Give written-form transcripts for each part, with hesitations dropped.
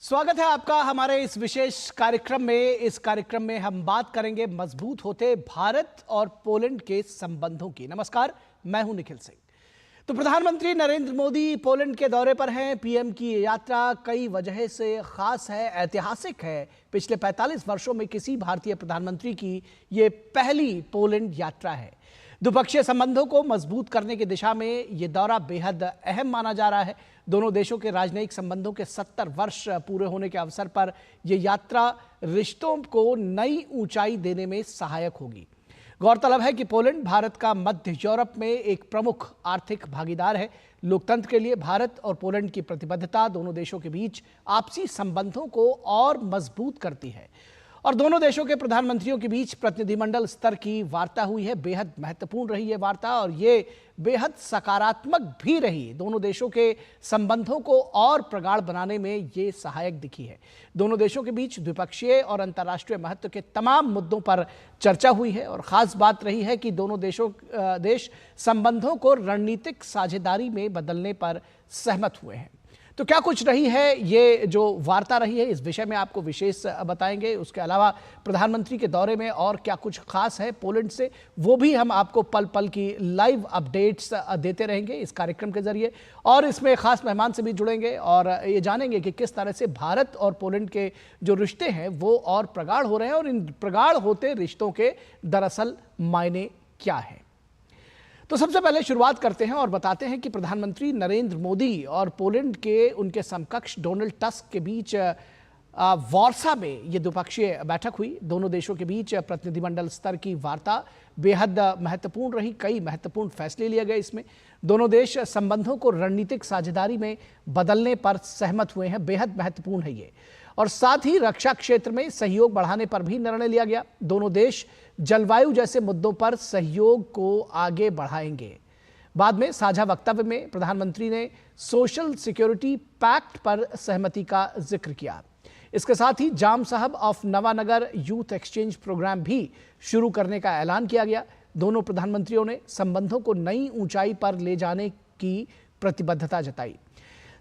स्वागत है आपका हमारे इस विशेष कार्यक्रम में। इस कार्यक्रम में हम बात करेंगे मजबूत होते भारत और पोलैंड के संबंधों की। नमस्कार, मैं हूं निखिल सिंह। तो प्रधानमंत्री नरेंद्र मोदी पोलैंड के दौरे पर हैं। पीएम की ये यात्रा कई वजह से खास है, ऐतिहासिक है। पिछले 45 वर्षों में किसी भारतीय प्रधानमंत्री की ये पहली पोलैंड यात्रा है। द्विपक्षीय संबंधों को मजबूत करने की दिशा में ये दौरा बेहद अहम माना जा रहा है। दोनों देशों के राजनयिक संबंधों के 70 वर्ष पूरे होने के अवसर पर यह यात्रा रिश्तों को नई ऊंचाई देने में सहायक होगी। गौरतलब है कि पोलैंड भारत का मध्य यूरोप में एक प्रमुख आर्थिक भागीदार है। लोकतंत्र के लिए भारत और पोलैंड की प्रतिबद्धता दोनों देशों के बीच आपसी संबंधों को और मजबूत करती है। और दोनों देशों के प्रधानमंत्रियों के बीच प्रतिनिधिमंडल स्तर की वार्ता हुई है। बेहद महत्वपूर्ण रही ये वार्ता और ये बेहद सकारात्मक भी रही। दोनों देशों के संबंधों को और प्रगाढ़ बनाने में ये सहायक दिखी है। दोनों देशों के बीच द्विपक्षीय और अंतर्राष्ट्रीय महत्व के तमाम मुद्दों पर चर्चा हुई है और खास बात रही है कि दोनों देश संबंधों को रणनीतिक साझेदारी में बदलने पर सहमत हुए हैं। तो क्या कुछ रही है ये जो वार्ता रही है, इस विषय में आपको विशेष बताएंगे। उसके अलावा प्रधानमंत्री के दौरे में और क्या कुछ खास है पोलैंड से, वो भी हम आपको पल पल की लाइव अपडेट्स देते रहेंगे इस कार्यक्रम के जरिए। और इसमें खास मेहमान से भी जुड़ेंगे और ये जानेंगे कि किस तरह से भारत और पोलैंड के जो रिश्ते हैं वो और प्रगाढ़ हो रहे हैं और इन प्रगाढ़ होते रिश्तों के दरअसल मायने क्या है। तो सबसे पहले शुरुआत करते हैं और बताते हैं कि प्रधानमंत्री नरेंद्र मोदी और पोलैंड के उनके समकक्ष डोनाल्ड टस्क के बीच वार्सा में ये द्विपक्षीय बैठक हुई। दोनों देशों के बीच प्रतिनिधिमंडल स्तर की वार्ता बेहद महत्वपूर्ण रही। कई महत्वपूर्ण फैसले लिए गए इसमें। दोनों देश संबंधों को रणनीतिक साझेदारी में बदलने पर सहमत हुए हैं। बेहद महत्वपूर्ण है ये। और साथ ही रक्षा क्षेत्र में सहयोग बढ़ाने पर भी निर्णय लिया गया। दोनों देश जलवायु जैसे मुद्दों पर सहयोग को आगे बढ़ाएंगे। बाद में साझा वक्तव्य में प्रधानमंत्री ने सोशल सिक्योरिटी पैक्ट पर सहमति का जिक्र किया। इसके साथ ही Jam Sahib of Nawanagar youth exchange program भी शुरू करने का ऐलान किया गया। दोनों प्रधानमंत्रियों ने संबंधों को नई ऊंचाई पर ले जाने की प्रतिबद्धता जताई।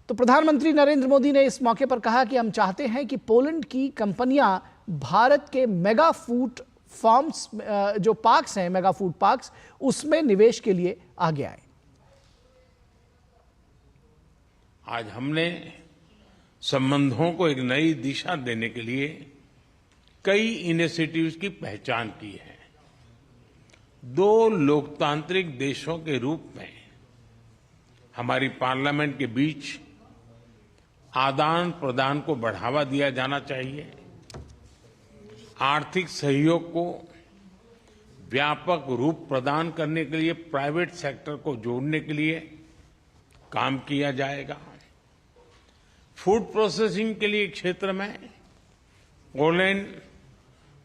तो प्रधानमंत्री नरेंद्र मोदी ने इस मौके पर कहा कि हम चाहते हैं कि पोलैंड की कंपनियां भारत के मेगा फूड फार्म्स जो पार्क्स हैं, मेगा फूड पार्क्स, उसमें निवेश के लिए आगे आए। आज हमने संबंधों को एक नई दिशा देने के लिए कई इनिशिएटिव्स की पहचान की है। दो लोकतांत्रिक देशों के रूप में हमारी पार्लियामेंट के बीच आदान प्रदान को बढ़ावा दिया जाना चाहिए। आर्थिक सहयोग को व्यापक रूप प्रदान करने के लिए प्राइवेट सेक्टर को जोड़ने के लिए काम किया जाएगा। फूड प्रोसेसिंग के लिए क्षेत्र में पोलैंड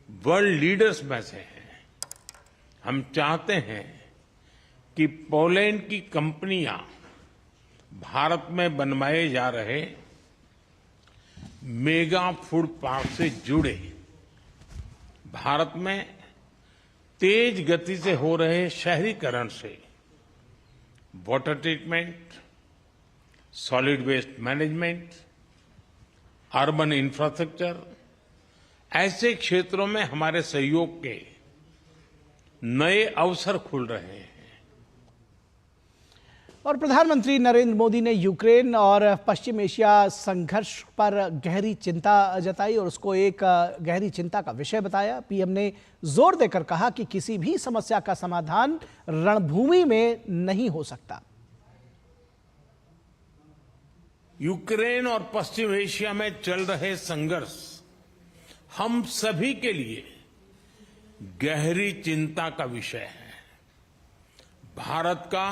वर्ल्ड लीडर्स में से है। हम चाहते हैं कि पोलैंड की कंपनियां भारत में बनवाए जा रहे मेगा फूड पार्क से जुड़े। भारत में तेज गति से हो रहे शहरीकरण से water treatment, solid waste management, urban infrastructure, ऐसे क्षेत्रों में हमारे सहयोग के नए अवसर खुल रहे हैं। और प्रधानमंत्री नरेंद्र मोदी ने यूक्रेन और पश्चिम एशिया संघर्ष पर गहरी चिंता जताई और उसको एक गहरी चिंता का विषय बताया। पीएम ने जोर देकर कहा कि किसी भी समस्या का समाधान रणभूमि में नहीं हो सकता। यूक्रेन और पश्चिम एशिया में चल रहे संघर्ष हम सभी के लिए गहरी चिंता का विषय है। भारत का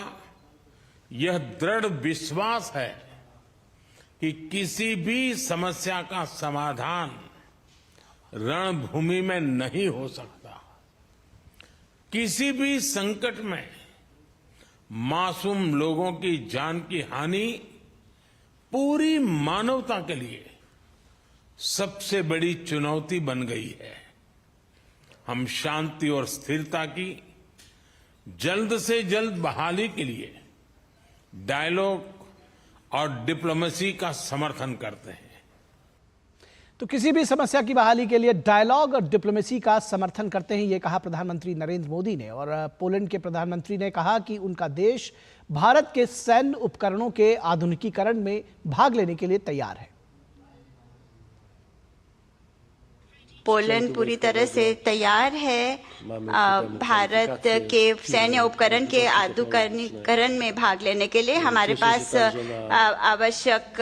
यह दृढ़ विश्वास है कि किसी भी समस्या का समाधान रणभूमि में नहीं हो सकता। किसी भी संकट में मासूम लोगों की जान की हानि पूरी मानवता के लिए सबसे बड़ी चुनौती बन गई है। हम शांति और स्थिरता की जल्द से जल्द बहाली के लिए डायलॉग और डिप्लोमेसी का समर्थन करते हैं। तो किसी भी समस्या की बहाली के लिए डायलॉग और डिप्लोमेसी का समर्थन करते हैं, ये कहा प्रधानमंत्री नरेंद्र मोदी ने। और पोलैंड के प्रधानमंत्री ने कहा कि उनका देश भारत के सैन्य उपकरणों के आधुनिकीकरण में भाग लेने के लिए तैयार है। पोलैंड पूरी तरह से तैयार है भारत के सैन्य उपकरण के आधुनिकीकरण में भाग लेने के लिए। हमारे पास आवश्यक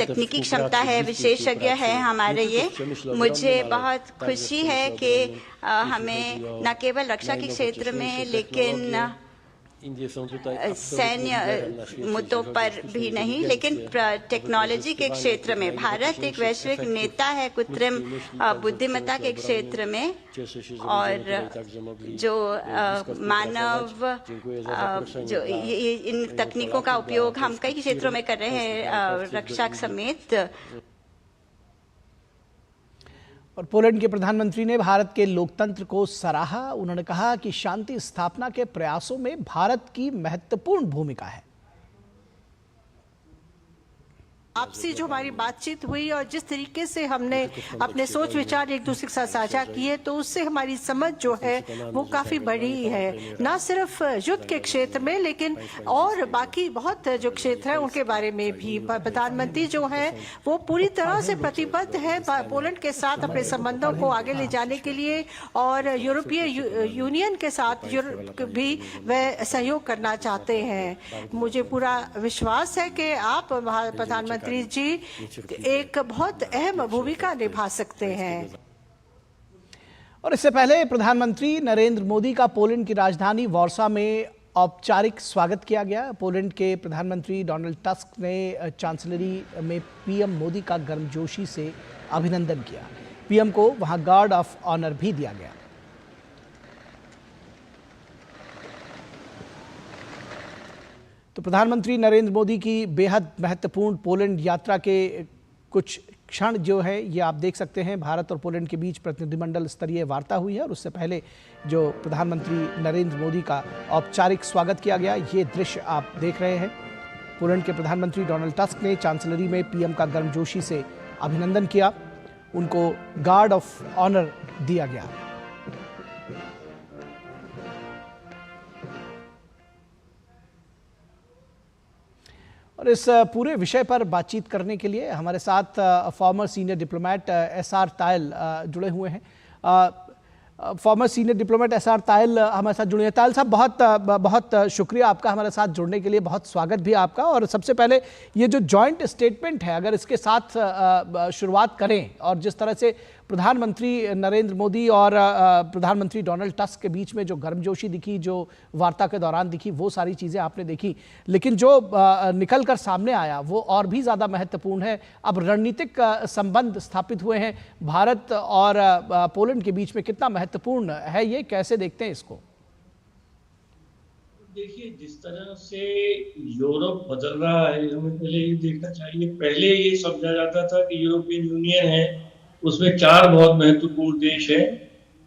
तकनीकी क्षमता है, विशेषज्ञ है हमारे ये। मुझे बहुत खुशी है कि हमें न केवल रक्षा के क्षेत्र में लेकिन सैन्य मुद्दों पर भी नहीं, लेकिन टेक्नोलॉजी के क्षेत्र में भारत एक वैश्विक नेता है कृत्रिम बुद्धिमत्ता के क्षेत्र में। और जो मानव जो इन तकनीकों का उपयोग हम कई क्षेत्रों में कर रहे हैं, रक्षा समेत। और पोलैंड के प्रधानमंत्री ने भारत के लोकतंत्र को सराहा। उन्होंने कहा कि शांति स्थापना के प्रयासों में भारत की महत्वपूर्ण भूमिका है। आपसे जो हमारी बातचीत हुई और जिस तरीके से हमने अपने सोच विचार एक दूसरे के साथ साझा किए, तो उससे हमारी समझ जो है वो काफी बड़ी है, ना सिर्फ युद्ध के क्षेत्र में लेकिन और बाकी बहुत जो क्षेत्र है उनके बारे में भी। प्रधानमंत्री जो है वो पूरी तरह से प्रतिबद्ध है पोलैंड के साथ अपने संबंधों को आगे ले जाने के लिए, और यूरोपीय यूनियन के साथ भी वह सहयोग करना चाहते हैं। मुझे पूरा विश्वास है कि आप प्रधानमंत्री जी एक बहुत अहम भूमिका निभा सकते हैं। और इससे पहले प्रधानमंत्री नरेंद्र मोदी का पोलैंड की राजधानी वार्सा में औपचारिक स्वागत किया गया। पोलैंड के प्रधानमंत्री डोनाल्ड टस्क ने चांसलरी में पीएम मोदी का गर्मजोशी से अभिनंदन किया। पीएम को वहां गार्ड ऑफ ऑनर भी दिया गया। तो प्रधानमंत्री नरेंद्र मोदी की बेहद महत्वपूर्ण पोलैंड यात्रा के कुछ क्षण जो है ये आप देख सकते हैं। भारत और पोलैंड के बीच प्रतिनिधिमंडल स्तरीय वार्ता हुई है और उससे पहले जो प्रधानमंत्री नरेंद्र मोदी का औपचारिक स्वागत किया गया, ये दृश्य आप देख रहे हैं। पोलैंड के प्रधानमंत्री डोनाल्ड टस्क ने चांसलरी में पीएम का गर्मजोशी से अभिनंदन किया। उनको गार्ड ऑफ ऑनर दिया गया। और इस पूरे विषय पर बातचीत करने के लिए हमारे साथ farmer senior diplomat SR Tayal जुड़े हुए हैं। Farmer senior diplomat SR Tayal हमारे साथ जुड़े हैं। तायल साहब, बहुत शुक्रिया आपका हमारे साथ जुड़ने के लिए, बहुत स्वागत भी आपका। और सबसे पहले ये जो जॉइंट स्टेटमेंट है, अगर इसके साथ शुरुआत करें, और जिस तरह से प्रधानमंत्री नरेंद्र मोदी और प्रधानमंत्री डोनाल्ड टस्क के बीच में जो गर्मजोशी दिखी, जो वार्ता के दौरान दिखी, वो सारी चीज़ें आपने देखी, लेकिन जो निकल कर सामने आया वो और भी ज़्यादा महत्वपूर्ण है। अब रणनीतिक संबंध स्थापित हुए हैं भारत और पोलैंड के बीच में, कितना महत्वपूर्ण है ये, कैसे देखते हैं इसको? देखिए, जिस तरह से यूरोप बदल रहा है, हमें पहले ये देखना चाहिए। पहले ये समझा जाता था कि यूरोपियन यूनियन है, उसमें 4 बहुत महत्वपूर्ण देश हैं,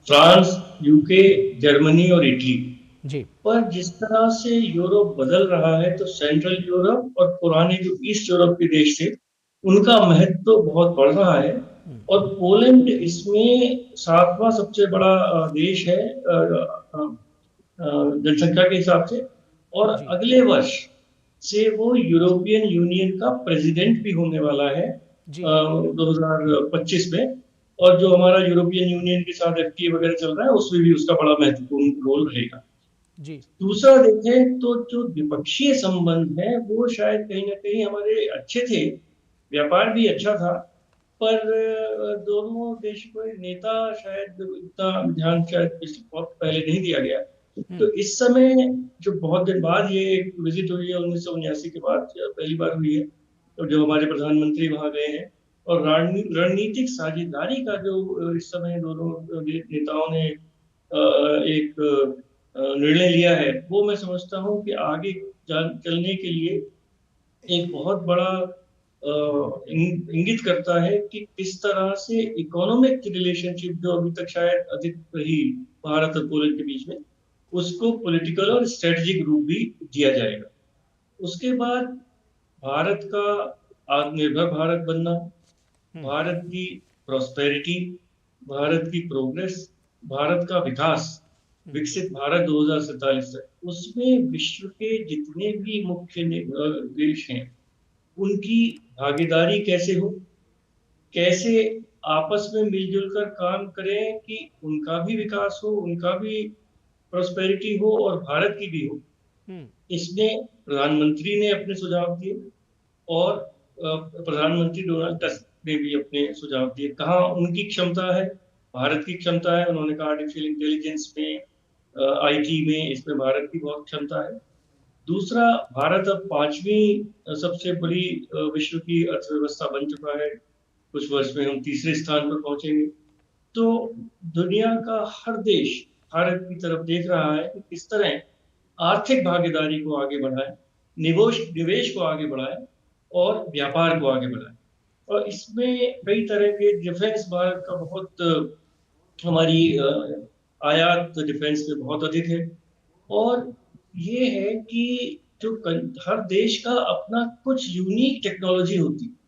फ्रांस, यूके, जर्मनी और इटली जी। पर जिस तरह से यूरोप बदल रहा है, तो सेंट्रल यूरोप और पुराने जो ईस्ट यूरोप के देश थे, उनका महत्व तो बहुत बढ़ रहा है। और पोलैंड इसमें 7वां सबसे बड़ा देश है जनसंख्या के हिसाब से, और अगले वर्ष से वो यूरोपियन यूनियन का प्रेसिडेंट भी होने वाला है 2025 में। और जो हमारा यूरोपियन यूनियन के साथ एफटीए वगैरह चल रहा है, उसमें भी उसका बड़ा महत्वपूर्ण रोल रहेगा जी। दूसरा देखें तो जो द्विपक्षीय संबंध है वो शायद कहीं ना कहीं हमारे अच्छे थे, व्यापार भी अच्छा था, पर दोनों देश को नेता शायद इतना ध्यान शायद बहुत पहले नहीं दिया गया। तो इस समय जो बहुत दिन बाद ये विजिट हुई है, 1979 के बाद पहली बार हुई है, तो जो हमारे प्रधानमंत्री वहां गए हैं, और रणनीतिक साझेदारी का जो इस समय दोनों नेताओं ने एक निर्णय लिया है, वो मैं समझता हूँ कि आगे चलने के लिए एक बहुत बड़ा इंगित करता है कि किस तरह से इकोनॉमिक रिलेशनशिप जो अभी तक शायद अधिक रही भारत और पोलैंड के बीच में, उसको पॉलिटिकल और स्ट्रेटेजिक रूप भी दिया जाएगा। उसके बाद भारत का आत्मनिर्भर भारत बनना, भारत की प्रॉस्पेरिटी, भारत की प्रोग्रेस, भारत का विकास, विकसित भारत 2047 तक, उसमें विश्व के जितने भी मुख्य देश हैं उनकी भागीदारी कैसे हो, कैसे आपस में मिलजुल कर काम करें कि उनका भी विकास हो, उनका भी प्रॉस्पेरिटी हो और भारत की भी हो। इसमें प्रधानमंत्री ने अपने सुझाव दिए और प्रधानमंत्री डोनाल्ड टस्क ने भी अपने सुझाव दिए। कहाँ उनकी क्षमता है, भारत की क्षमता है। उन्होंने कहा आर्टिफिशियल इंटेलिजेंस में, आईटी में, इसमें भारत की बहुत क्षमता है। दूसरा, भारत अब 5वीं सबसे बड़ी विश्व की अर्थव्यवस्था बन चुका है। कुछ वर्ष में हम तीसरे स्थान पर पहुंचेंगे। तो दुनिया का हर देश भारत की तरफ देख रहा है कि किस तरह आर्थिक भागीदारी को आगे बढ़ाए, निवेश को आगे बढ़ाए और व्यापार को आगे बढ़ाए। और इसमें कई तरह के डिफेंस, भारत का बहुत, हमारी आयात डिफेंस में बहुत अधिक है। और ये है कि जो हर देश का अपना कुछ यूनिक टेक्नोलॉजी होती है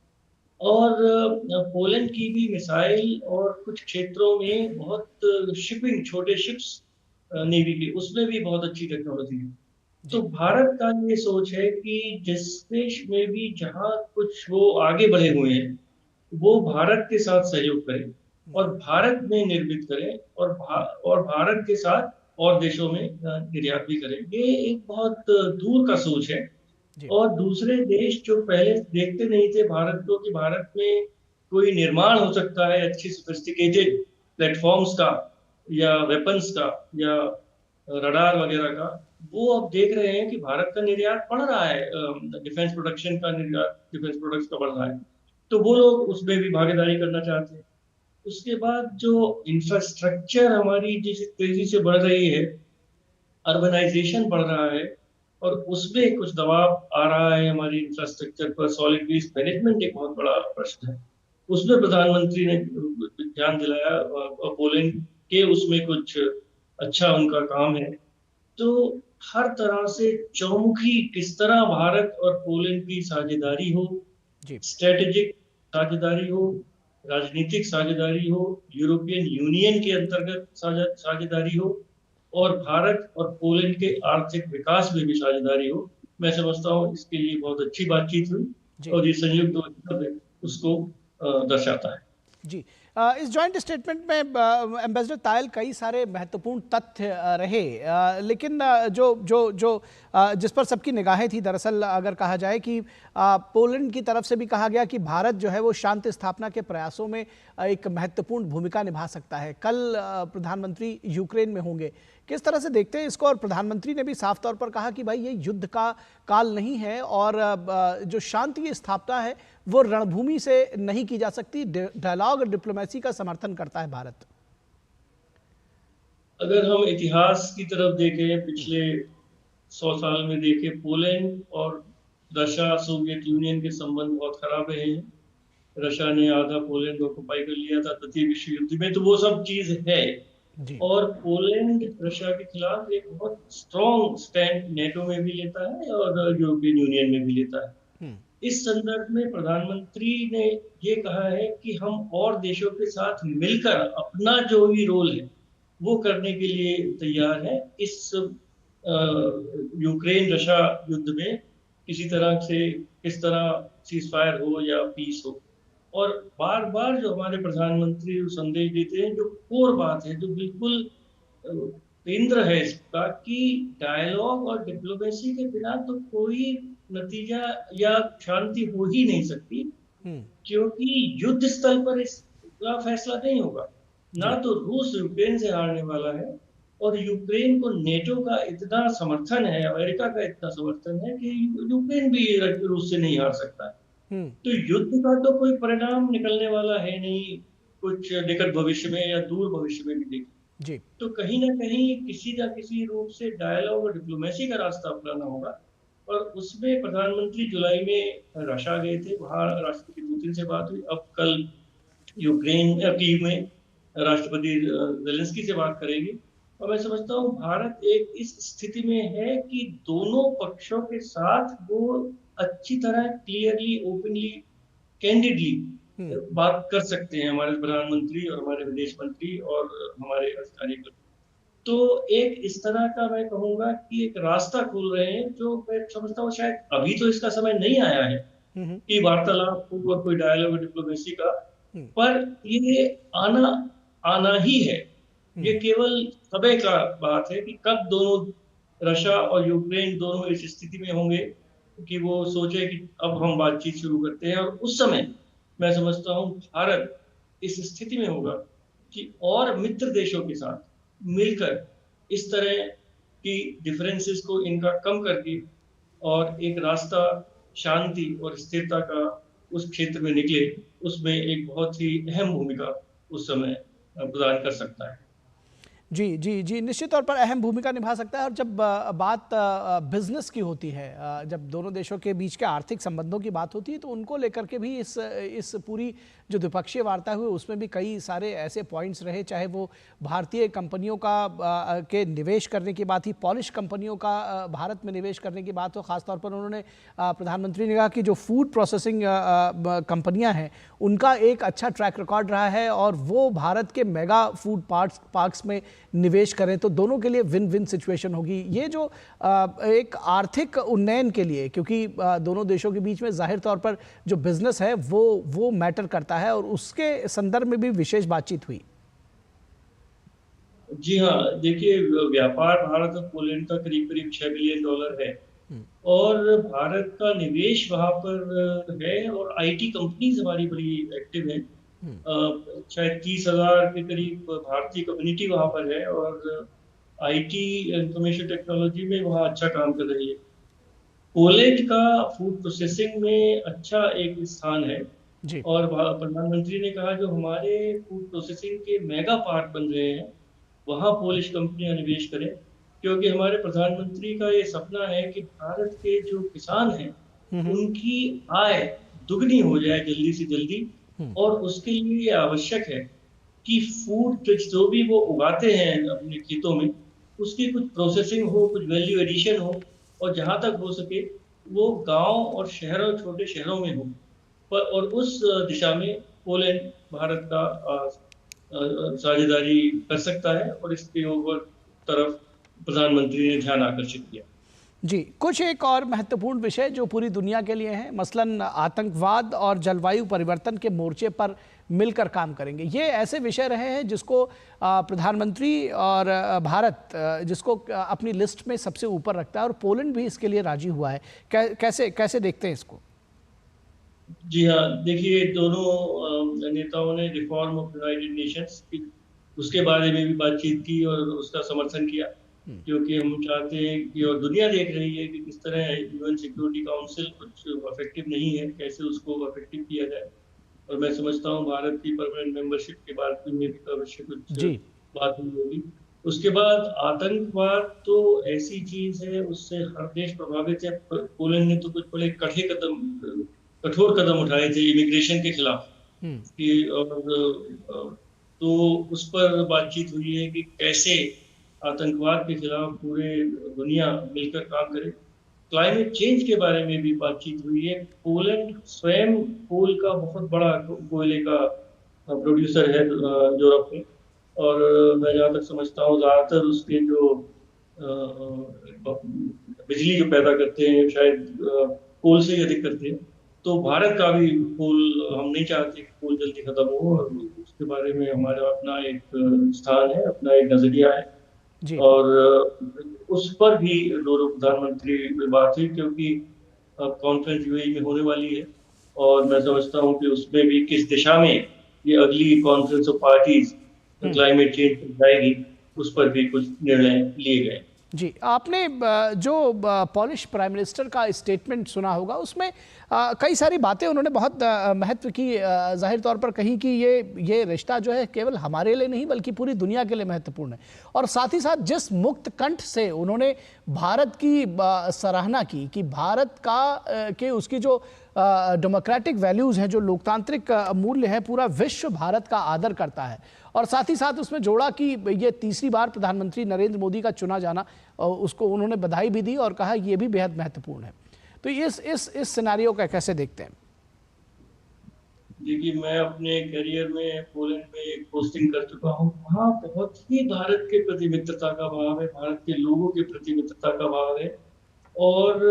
और पोलैंड की भी मिसाइल और कुछ क्षेत्रों में बहुत शिपिंग, छोटे शिप्स नेवी की, उसमें भी बहुत अच्छी टेक्नोलॉजी है। तो भारत का ये सोच है कि जिस देश में भी जहां कुछ वो आगे बढ़े हुए हैं वो भारत के साथ सहयोग करें और भारत में निर्मित करें और भारत के साथ और देशों में निर्यात भी करें। ये एक बहुत दूर का सोच है। और दूसरे देश जो पहले देखते नहीं थे भारत को कि भारत में कोई निर्माण हो सकता है अच्छी सोफिस्टिकेटेड प्लेटफॉर्म्स का या वेपन्स का या रडार वगैरह का, वो अब देख रहे हैं कि भारत का निर्यात बढ़ रहा है, डिफेंस प्रोडक्शन का निर्यात, डिफेंस प्रोडक्ट्स का बढ़ रहा है। तो वो लोग उसमें भी भागीदारी करना चाहते हैं। उसके बाद जो इंफ्रास्ट्रक्चर हमारी जिस तेजी से बढ़ रही है, अर्बनाइजेशन बढ़ रहा है और उसमें कुछ दबाव आ रहा है हमारी इंफ्रास्ट्रक्चर पर। सॉलिड वेस्ट मैनेजमेंट एक बहुत बड़ा प्रश्न है, उसमें प्रधानमंत्री ने ध्यान दिलाया और पोलैंड के उसमें कुछ अच्छा उनका काम है। तो हर तरह से चौमुखी किस तरह भारत और पोलैंड की साझेदारी हो, स्ट्रेटेजिक साझेदारी हो, राजनीतिक साझेदारी हो, यूरोपियन यूनियन के अंतर्गत साझेदारी हो और भारत और पोलैंड के आर्थिक विकास में भी साझेदारी हो। मैं समझता हूँ इसके लिए बहुत अच्छी बातचीत हुई और ये संयुक्त उसको दर्शाता है। जी, इस जॉइंट स्टेटमेंट में एम्बेसडर तायल कई सारे महत्वपूर्ण तथ्य रहे, लेकिन जो जो जो जिस पर सबकी निगाहें थी, दरअसल अगर कहा जाए कि पोलैंड की तरफ से भी कहा गया कि भारत जो है वो शांति स्थापना के प्रयासों में एक महत्वपूर्ण भूमिका निभा सकता है। कल प्रधानमंत्री यूक्रेन में होंगे, किस तरह से देखते हैं इसको? और प्रधानमंत्री ने भी साफ तौर पर कहा कि भाई ये युद्ध का काल नहीं है और जो शांति की स्थापना है वो रणभूमि से नहीं की जा सकती, डायलॉग और डिप्लोमेसी का समर्थन करता है भारत। अगर हम इतिहास की तरफ देखें, पिछले 100 साल में देखें, पोलैंड और रशिया, सोवियत यूनियन के संबंध बहुत खराब रहे हैं। रशिया ने आधा पोलैंड को ऑक्युपाई कर लिया था द्वितीय विश्व युद्ध में, तो वो सब चीज है। और पोलैंड रशिया के खिलाफ एक बहुत स्ट्रॉन्ग स्टैंड नेटो में भी लेता है और यूरोपियन यूनियन में भी लेता है। इस संदर्भ में प्रधानमंत्री ने ये कहा है कि हम और देशों के साथ मिलकर अपना जो भी रोल है वो करने के लिए तैयार है। इस यूक्रेन रशिया युद्ध में किसी तरह से किस तरह सीज फायर हो या पीस हो। और बार बार जो हमारे प्रधानमंत्री संदेश देते हैं, जो कोर बात है, जो बिल्कुल केंद्र है इसका, कि डायलॉग और डिप्लोमेसी के बिना तो कोई नतीजा या शांति हो ही नहीं सकती, क्योंकि युद्ध स्थल पर इसका फैसला नहीं होगा। ना तो रूस यूक्रेन से हारने वाला है और यूक्रेन को नेटो का इतना समर्थन है, अमेरिका का इतना समर्थन है कि यूक्रेन भी रूस से नहीं हार सकता है। तो युद्ध का तो कोई परिणाम निकलने वाला है नहीं कुछ निकट भविष्य में या दूर भविष्य में भी देखें। तो कहीं ना कहीं किसी ना किसी रूप से डायलॉग और डिप्लोमेसी का रास्ता अपनाना होगा। और उसमें प्रधानमंत्री जुलाई में रशिया गए थे, वहां राष्ट्रपति पुतिन से बात हुई। अब कल यूक्रेन कीव में राष्ट्रपति जेलेंस्की से बात करेंगे। और मैं समझता हूँ भारत एक इस स्थिति में है कि दोनों पक्षों के साथ वो अच्छी तरह क्लियरली, ओपनली, कैंडिडली बात कर सकते हैं हमारे प्रधानमंत्री और हमारे विदेश मंत्री और हमारे अधिकारी। तो एक इस तरह का मैं कहूंगा कि एक रास्ता खोल रहे हैं, जो मैं समझता हूँ शायद अभी तो इसका समय नहीं आया है कि वार्तालाप हो और कोई डायलॉग डिप्लोमेसी का, पर ये आना आना ही है। ये केवल समय का बात है कि कब दोनों रशिया और यूक्रेन दोनों इस स्थिति में होंगे कि वो सोचे कि अब हम बातचीत शुरू करते हैं, और उस समय मैं समझता हूँ भारत इस स्थिति में होगा कि और मित्र देशों के साथ मिलकर इस तरह की डिफरेंसेस को इनका कम करके और एक रास्ता शांति और स्थिरता का उस क्षेत्र में निकले, उसमें एक बहुत ही अहम भूमिका उस समय प्रदान कर सकता है। जी जी जी, निश्चित तौर पर अहम भूमिका निभा सकता है। और जब बात बिजनेस की होती है, जब दोनों देशों के बीच के आर्थिक संबंधों की बात होती है, तो उनको लेकर के भी इस पूरी जो द्विपक्षीय वार्ता हुई उसमें भी कई सारे ऐसे पॉइंट्स रहे, चाहे वो भारतीय कंपनियों का के निवेश करने की बात ही, पॉलिश कंपनियों का भारत में निवेश करने की बात हो। खासतौर पर उन्होंने प्रधानमंत्री ने कहा कि जो फूड प्रोसेसिंग कंपनियां हैं उनका एक अच्छा ट्रैक रिकॉर्ड रहा है और वो भारत के मेगा फूड पार्क्स में निवेश करें तो दोनों के लिए विन विन सिचुएशन होगी। ये जो एक आर्थिक उन्नयन के लिए, क्योंकि दोनों देशों के बीच में जाहिर तौर पर जो बिजनेस है वो मैटर करता है, और उसके संदर्भ में भी विशेष बातचीत हुई। जी हाँ, देखिए व्यापार भारत और पोलैंड का करीब करीब $6 बिलियन है और भारत का निवेश वहां पर है, और आईटी कंपनीज हमारी बड़ी एक्टिव है। शायद 30,000 के करीब भारतीय कम्युनिटी वहां पर है और आईटी इंफॉर्मेशन टेक्नोलॉजी में वहां अच्छा काम कर रही है। पोलैंड का फूड प्रोसेसिंग में अच्छा एक स्थान है जी। और प्रधानमंत्री ने कहा जो हमारे फूड प्रोसेसिंग के मेगा पार्क बन रहे हैं वहां पोलिश कंपनियां निवेश करें, क्योंकि हमारे प्रधानमंत्री का ये सपना है कि भारत के जो किसान हैं उनकी आय दुगनी हो जाए जल्दी से जल्दी, और उसके लिए आवश्यक है कि फूड जो भी वो उगाते हैं अपने खेतों में उसकी कुछ प्रोसेसिंग हो, कुछ वैल्यू एडिशन हो, और जहां तक हो सके वो गांव और शहरों, छोटे शहरों में हो। और उस दिशा में पोलैंड भारत का साझेदारी कर सकता है, और इसके ऊपर तरफ प्रधानमंत्री ने ध्यान आकर्षित किया। जी, कुछ एक और महत्वपूर्ण विषय जो पूरी दुनिया के लिए हैं, मसलन आतंकवाद और जलवायु परिवर्तन के मोर्चे पर मिलकर काम करेंगे। ये ऐसे विषय रहे हैं जिसको प्रधानमंत्री और भारत जिसको अपनी लिस्ट में सबसे ऊपर रखता है, और पोलैंड भी इसके लिए राजी हुआ है। कैसे देखते हैं इसको? जी हाँ, देखिए दोनों नेताओं ने रिफॉर्म ऑफ यूनाइटेड नेशंस उसके बारे में भी बातचीत की और उसका समर्थन किया, क्योंकि हम चाहते हैं कि, और दुनिया देख रही है कि किस तरह यूएन सिक्योरिटी काउंसिल कुछ इफेक्टिव नहीं है, कैसे उसको इफेक्टिव किया जाए। और मैं समझता हूँ भारत की परमानेंट मेंबरशिप के बाद में भी अवश्य कुछ बात हुई होगी। उसके बाद आतंकवाद तो ऐसी चीज है, उससे हर देश प्रभावित है। पोलैंड ने तो कुछ बड़े कठोर कदम उठाए थे इमिग्रेशन के खिलाफ कि, और तो उस पर बातचीत हुई है कि कैसे आतंकवाद के खिलाफ पूरे दुनिया मिलकर काम करे। क्लाइमेट चेंज के बारे में भी बातचीत हुई है। पोलैंड स्वयं कोल का बहुत बड़ा कोयले का प्रोड्यूसर है यूरोप में, और मैं जहाँ तक समझता हूँ ज्यादातर उसके जो बिजली जो पैदा करते हैं शायद कोल से ही अधिक करते हैं। तो भारत का भी कोल, हम नहीं चाहते कि कोल जल्दी खत्म हो, और उसके बारे में हमारा अपना एक स्थान है, अपना एक नजरिया है जी। और उस पर भी दोनों प्रधानमंत्री में बात हुई, क्योंकि अब कॉन्फ्रेंस यूएई में होने वाली है, और मैं समझता हूँ कि उसमें भी किस दिशा में ये अगली conference of parties climate change पर जाएगी, उस पर भी कुछ निर्णय लिए गए। जी, आपने जो पॉलिश प्राइम मिनिस्टर का स्टेटमेंट सुना होगा, उसमें कई सारी बातें उन्होंने बहुत महत्व की जाहिर तौर पर कही कि ये रिश्ता जो है केवल हमारे लिए नहीं बल्कि पूरी दुनिया के लिए महत्वपूर्ण है। और साथ ही साथ जिस मुक्त कंठ से उन्होंने भारत की सराहना की कि भारत का के उसकी जो डेमोक्रेटिक वैल्यूज़ हैं, जो लोकतांत्रिक मूल्य हैं, पूरा विश्व भारत का आदर करता है। और साथ ही साथ उसमें जोड़ा कि ये तीसरी बार प्रधानमंत्री नरेंद्र मोदी का चुना जाना, उसको उन्होंने बधाई भी दी और कहा ये भी बेहद महत्वपूर्ण है। तो इस सिनेरियो का कैसे देखते हैं? देखिए, मैं अपने करियर में पोलैंड में एक पोस्टिंग कर चुका हूँ। वहाँ बहुत ही भारत के प्रति मित्रता का भाव है, भारत के लोगों के प्रति मित्रता का भाव है। और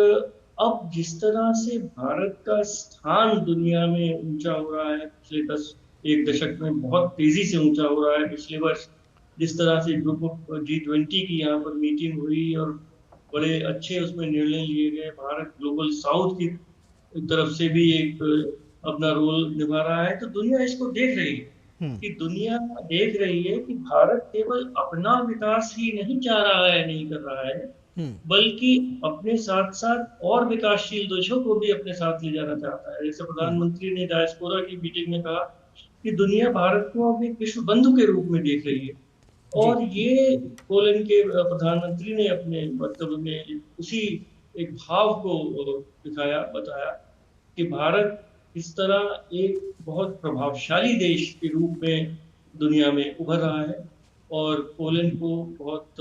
अब जिस तरह से भारत का स्थान दुनिया में ऊंचा हो रहा है, पिछले एक दशक में बहुत तेजी से ऊंचा हो रहा है। पिछले वर्ष जिस तरह से ग्रुप ऑफ G20 की यहाँ पर मीटिंग हुई और बड़े अच्छे उसमें निर्णय लिए गए, भारत ग्लोबल साउथ की तरफ से भी एक अपना रोल निभा रहा है, तो दुनिया इसको देख रही है कि दुनिया देख रही है कि भारत केवल अपना विकास ही नहीं चाह रहा है, नहीं कर रहा है, बल्कि अपने साथ साथ और विकासशील देशों को भी अपने साथ ले जाना चाहता है। जैसे प्रधानमंत्री ने डायस्पोरा की मीटिंग में कहा कि दुनिया भारत को अब एक विश्व बंधु के रूप में देख रही है। और ये पोलैंड के प्रधानमंत्री ने अपने वक्तव्य में उसी एक भाव को दिखाया, बताया कि भारत इस तरह एक बहुत प्रभावशाली देश के रूप में दुनिया में उभर रहा है। और पोलैंड को बहुत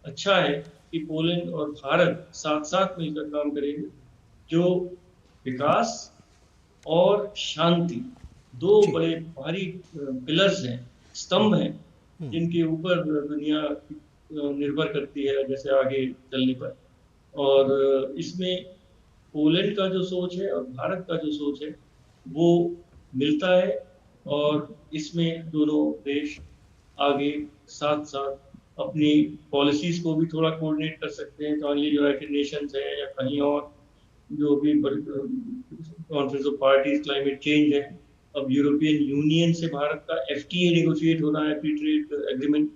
अच्छा है कि पोलैंड और भारत साथ साथ मिलकर काम करेंगे, जो विकास और शांति दो बड़े भारी पिलर्स हैं, स्तंभ हैं, जिनके ऊपर दुनिया निर्भर करती है जैसे आगे चलने पर। और इसमें पोलैंड का जो सोच है और भारत का जो सोच है वो मिलता है, और इसमें दोनों देश आगे साथ साथ अपनी पॉलिसीज को भी थोड़ा कोऑर्डिनेट कर सकते हैं। तो यूनाइटेड नेशंस है या कहीं और जो भी conference of parties climate change है, अब यूरोपियन यूनियन से भारत का FTA नेगोशिएट हो रहा है, फ्री ट्रेड एग्रीमेंट,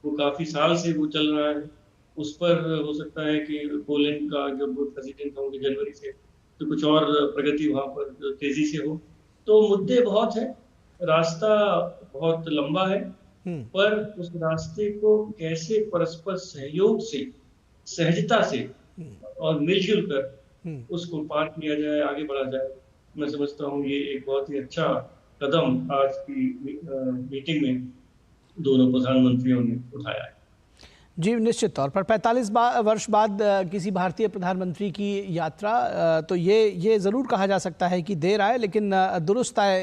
वो काफी साल से वो चल रहा है। उस पर हो सकता है कि पोलैंड का जब वो प्रेसिडेंट होंगे जनवरी से, तो कुछ और प्रगति वहां पर तेजी से हो। तो मुद्दे बहुत है, रास्ता बहुत लंबा है, पर उस रास्ते को कैसे परस्पर सहयोग से, सहजता से और मिलजुल कर उसको पार किया जाए, आगे बढ़ा जाए, मैं समझता हूँ ये एक बहुत ही अच्छा कदम आज की मीटिंग में दोनों प्रधानमंत्रियों ने उठाया है। जी, निश्चित तौर पर 45 वर्ष बाद किसी भारतीय प्रधानमंत्री की यात्रा, तो ये ज़रूर कहा जा सकता है कि देर आए लेकिन दुरुस्त आए।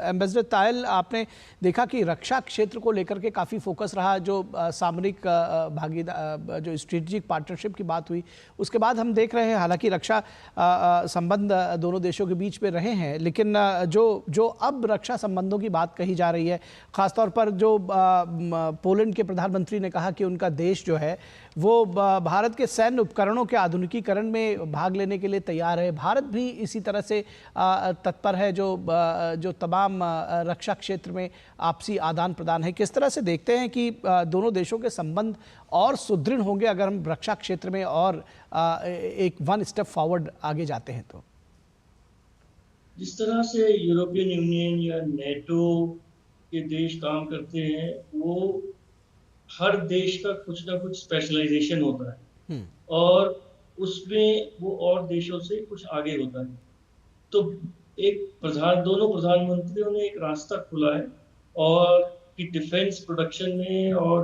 एम्बेसडर तायल, आपने देखा कि रक्षा क्षेत्र को लेकर के काफ़ी फोकस रहा, जो सामरिक भागीदार, जो स्ट्रेटेजिक पार्टनरशिप की बात हुई, उसके बाद हम देख रहे हैं हालांकि रक्षा संबंध दोनों देशों के बीच में रहे हैं, लेकिन जो अब रक्षा संबंधों की बात कही जा रही है, ख़ासतौर पर जो पोलैंड के प्रधानमंत्री ने कहा कि उनका देश जो है वो भारत के सैन्य उपकरणों के आधुनिकीकरण में भाग लेने के लिए तैयार है। भारत भी इसी तरह से तत्पर है, जो तमाम रक्षा क्षेत्र में आपसी आदान प्रदान है। किस तरह से देखते हैं कि दोनों देशों के संबंध और सुदृढ़ होंगे अगर हम रक्षा क्षेत्र में और एक वन स्टेप फॉरवर्ड आगे जाते हैं? तो जिस तरह से यूरोपियन यूनियन या नेटो के देश काम करते हैं, वो हर देश का कुछ ना कुछ स्पेशलाइजेशन होता है और उसमें वो और देशों से कुछ आगे होता है। तो दोनों प्रधानमंत्रियों ने एक रास्ता खोला है और कि डिफेंस प्रोडक्शन में और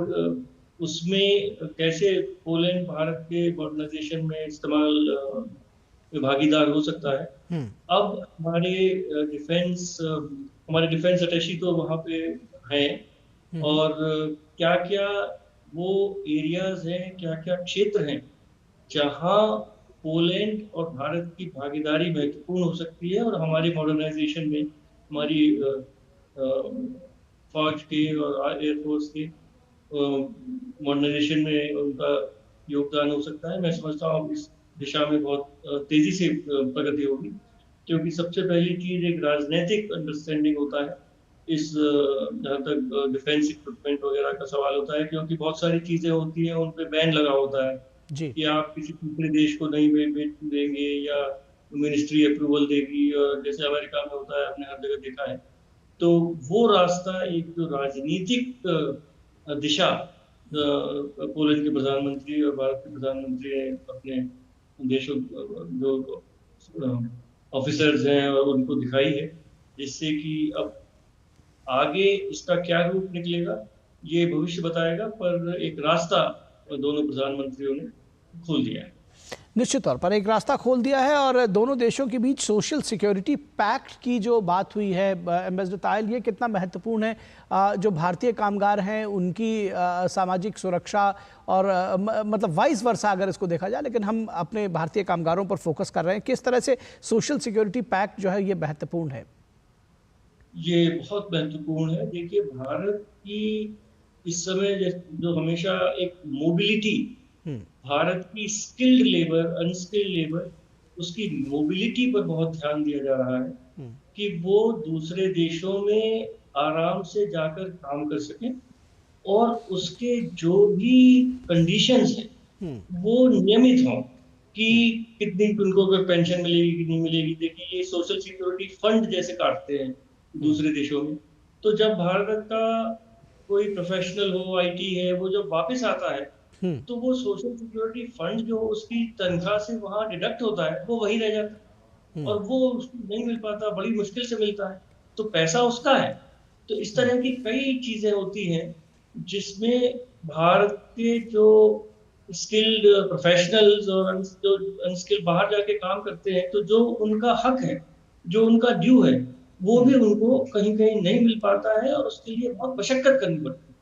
उसमें कैसे पोलैंड भारत के मॉडर्नाइजेशन में इस्तेमाल भागीदार हो सकता है। अब हमारे डिफेंस अटैची तो वहाँ पे हैं, और क्या क्या वो एरियाज हैं, क्या क्या क्षेत्र हैं जहां पोलैंड और भारत की भागीदारी महत्वपूर्ण हो सकती है और हमारी मॉडर्नाइजेशन में, हमारी फौज के और एयरफोर्स के मॉडर्नाइजेशन में उनका योगदान हो सकता है। मैं समझता हूँ इस दिशा में बहुत तेजी से प्रगति होगी, क्योंकि सबसे पहली चीज एक राजनीतिक अंडरस्टैंडिंग होता है इस जहाँ तक डिफेंस इक्विपमेंट वगैरह का सवाल होता है, क्योंकि बहुत सारी चीजें होती हैं उन पे बैन लगा होता है कि आप किसी दूसरे देश को नहीं देंगे या मिनिस्ट्री अप्रूवल देगी, और जैसे अमेरिका में होता है, हमने हर जगह देखा है। तो वो रास्ता, एक जो राजनीतिक दिशा पोलैंड के प्रधानमंत्री और भारत के प्रधानमंत्री ने अपने देशों जो ऑफिसर्स हैं और उनको दिखाई है, जिससे कि अब आगे इसका क्या रूप निकलेगा ये भविष्य बताएगा, पर एक रास्ता दोनों प्रधानमंत्रियों ने खोल दिया है। निश्चित तौर पर एक रास्ता खोल दिया है और दोनों देशों के बीच सोशल सिक्योरिटी पैक्ट की जो बात हुई है एम्बेसडर तायल, ये कितना महत्वपूर्ण है जो भारतीय कामगार हैं उनकी सामाजिक सुरक्षा और मतलब वाइस वर्सा अगर इसको देखा जाए, लेकिन हम अपने भारतीय कामगारों पर फोकस कर रहे हैं। किस तरह से सोशल सिक्योरिटी पैक्ट जो है ये महत्वपूर्ण है? ये बहुत महत्वपूर्ण है। देखिए, भारत की इस समय जो हमेशा एक मोबिलिटी, भारत की स्किल्ड लेबर, अनस्किल्ड लेबर, उसकी मोबिलिटी पर बहुत ध्यान दिया जा रहा है कि वो दूसरे देशों में आराम से जाकर काम कर सकें और उसके जो भी कंडीशंस हैं वो नियमित हों कि कितनी उनको पेंशन मिलेगी कि नहीं मिलेगी। देखिए, ये सोशल सिक्योरिटी फंड जैसे काटते हैं दूसरे देशों में, तो जब भारत का कोई प्रोफेशनल हो, आईटी है, वो जब वापस आता है तो वो सोशल सिक्योरिटी फंड जो उसकी तनख्वाह से वहां डिडक्ट होता है वो वही रह जाता है और वो उसको नहीं मिल पाता, बड़ी मुश्किल से मिलता है, तो पैसा उसका है। तो इस तरह की कई चीजें होती हैं जिसमें भारत के जो स्किल्ड प्रोफेशनल्स और जो अनस्किल्ड बाहर जाके काम करते हैं, तो जो उनका हक है, जो उनका ड्यू है, वो भी उनको कहीं कहीं नहीं मिल पाता है और उसके लिए बहुत मशक्कत करनी पड़ती है।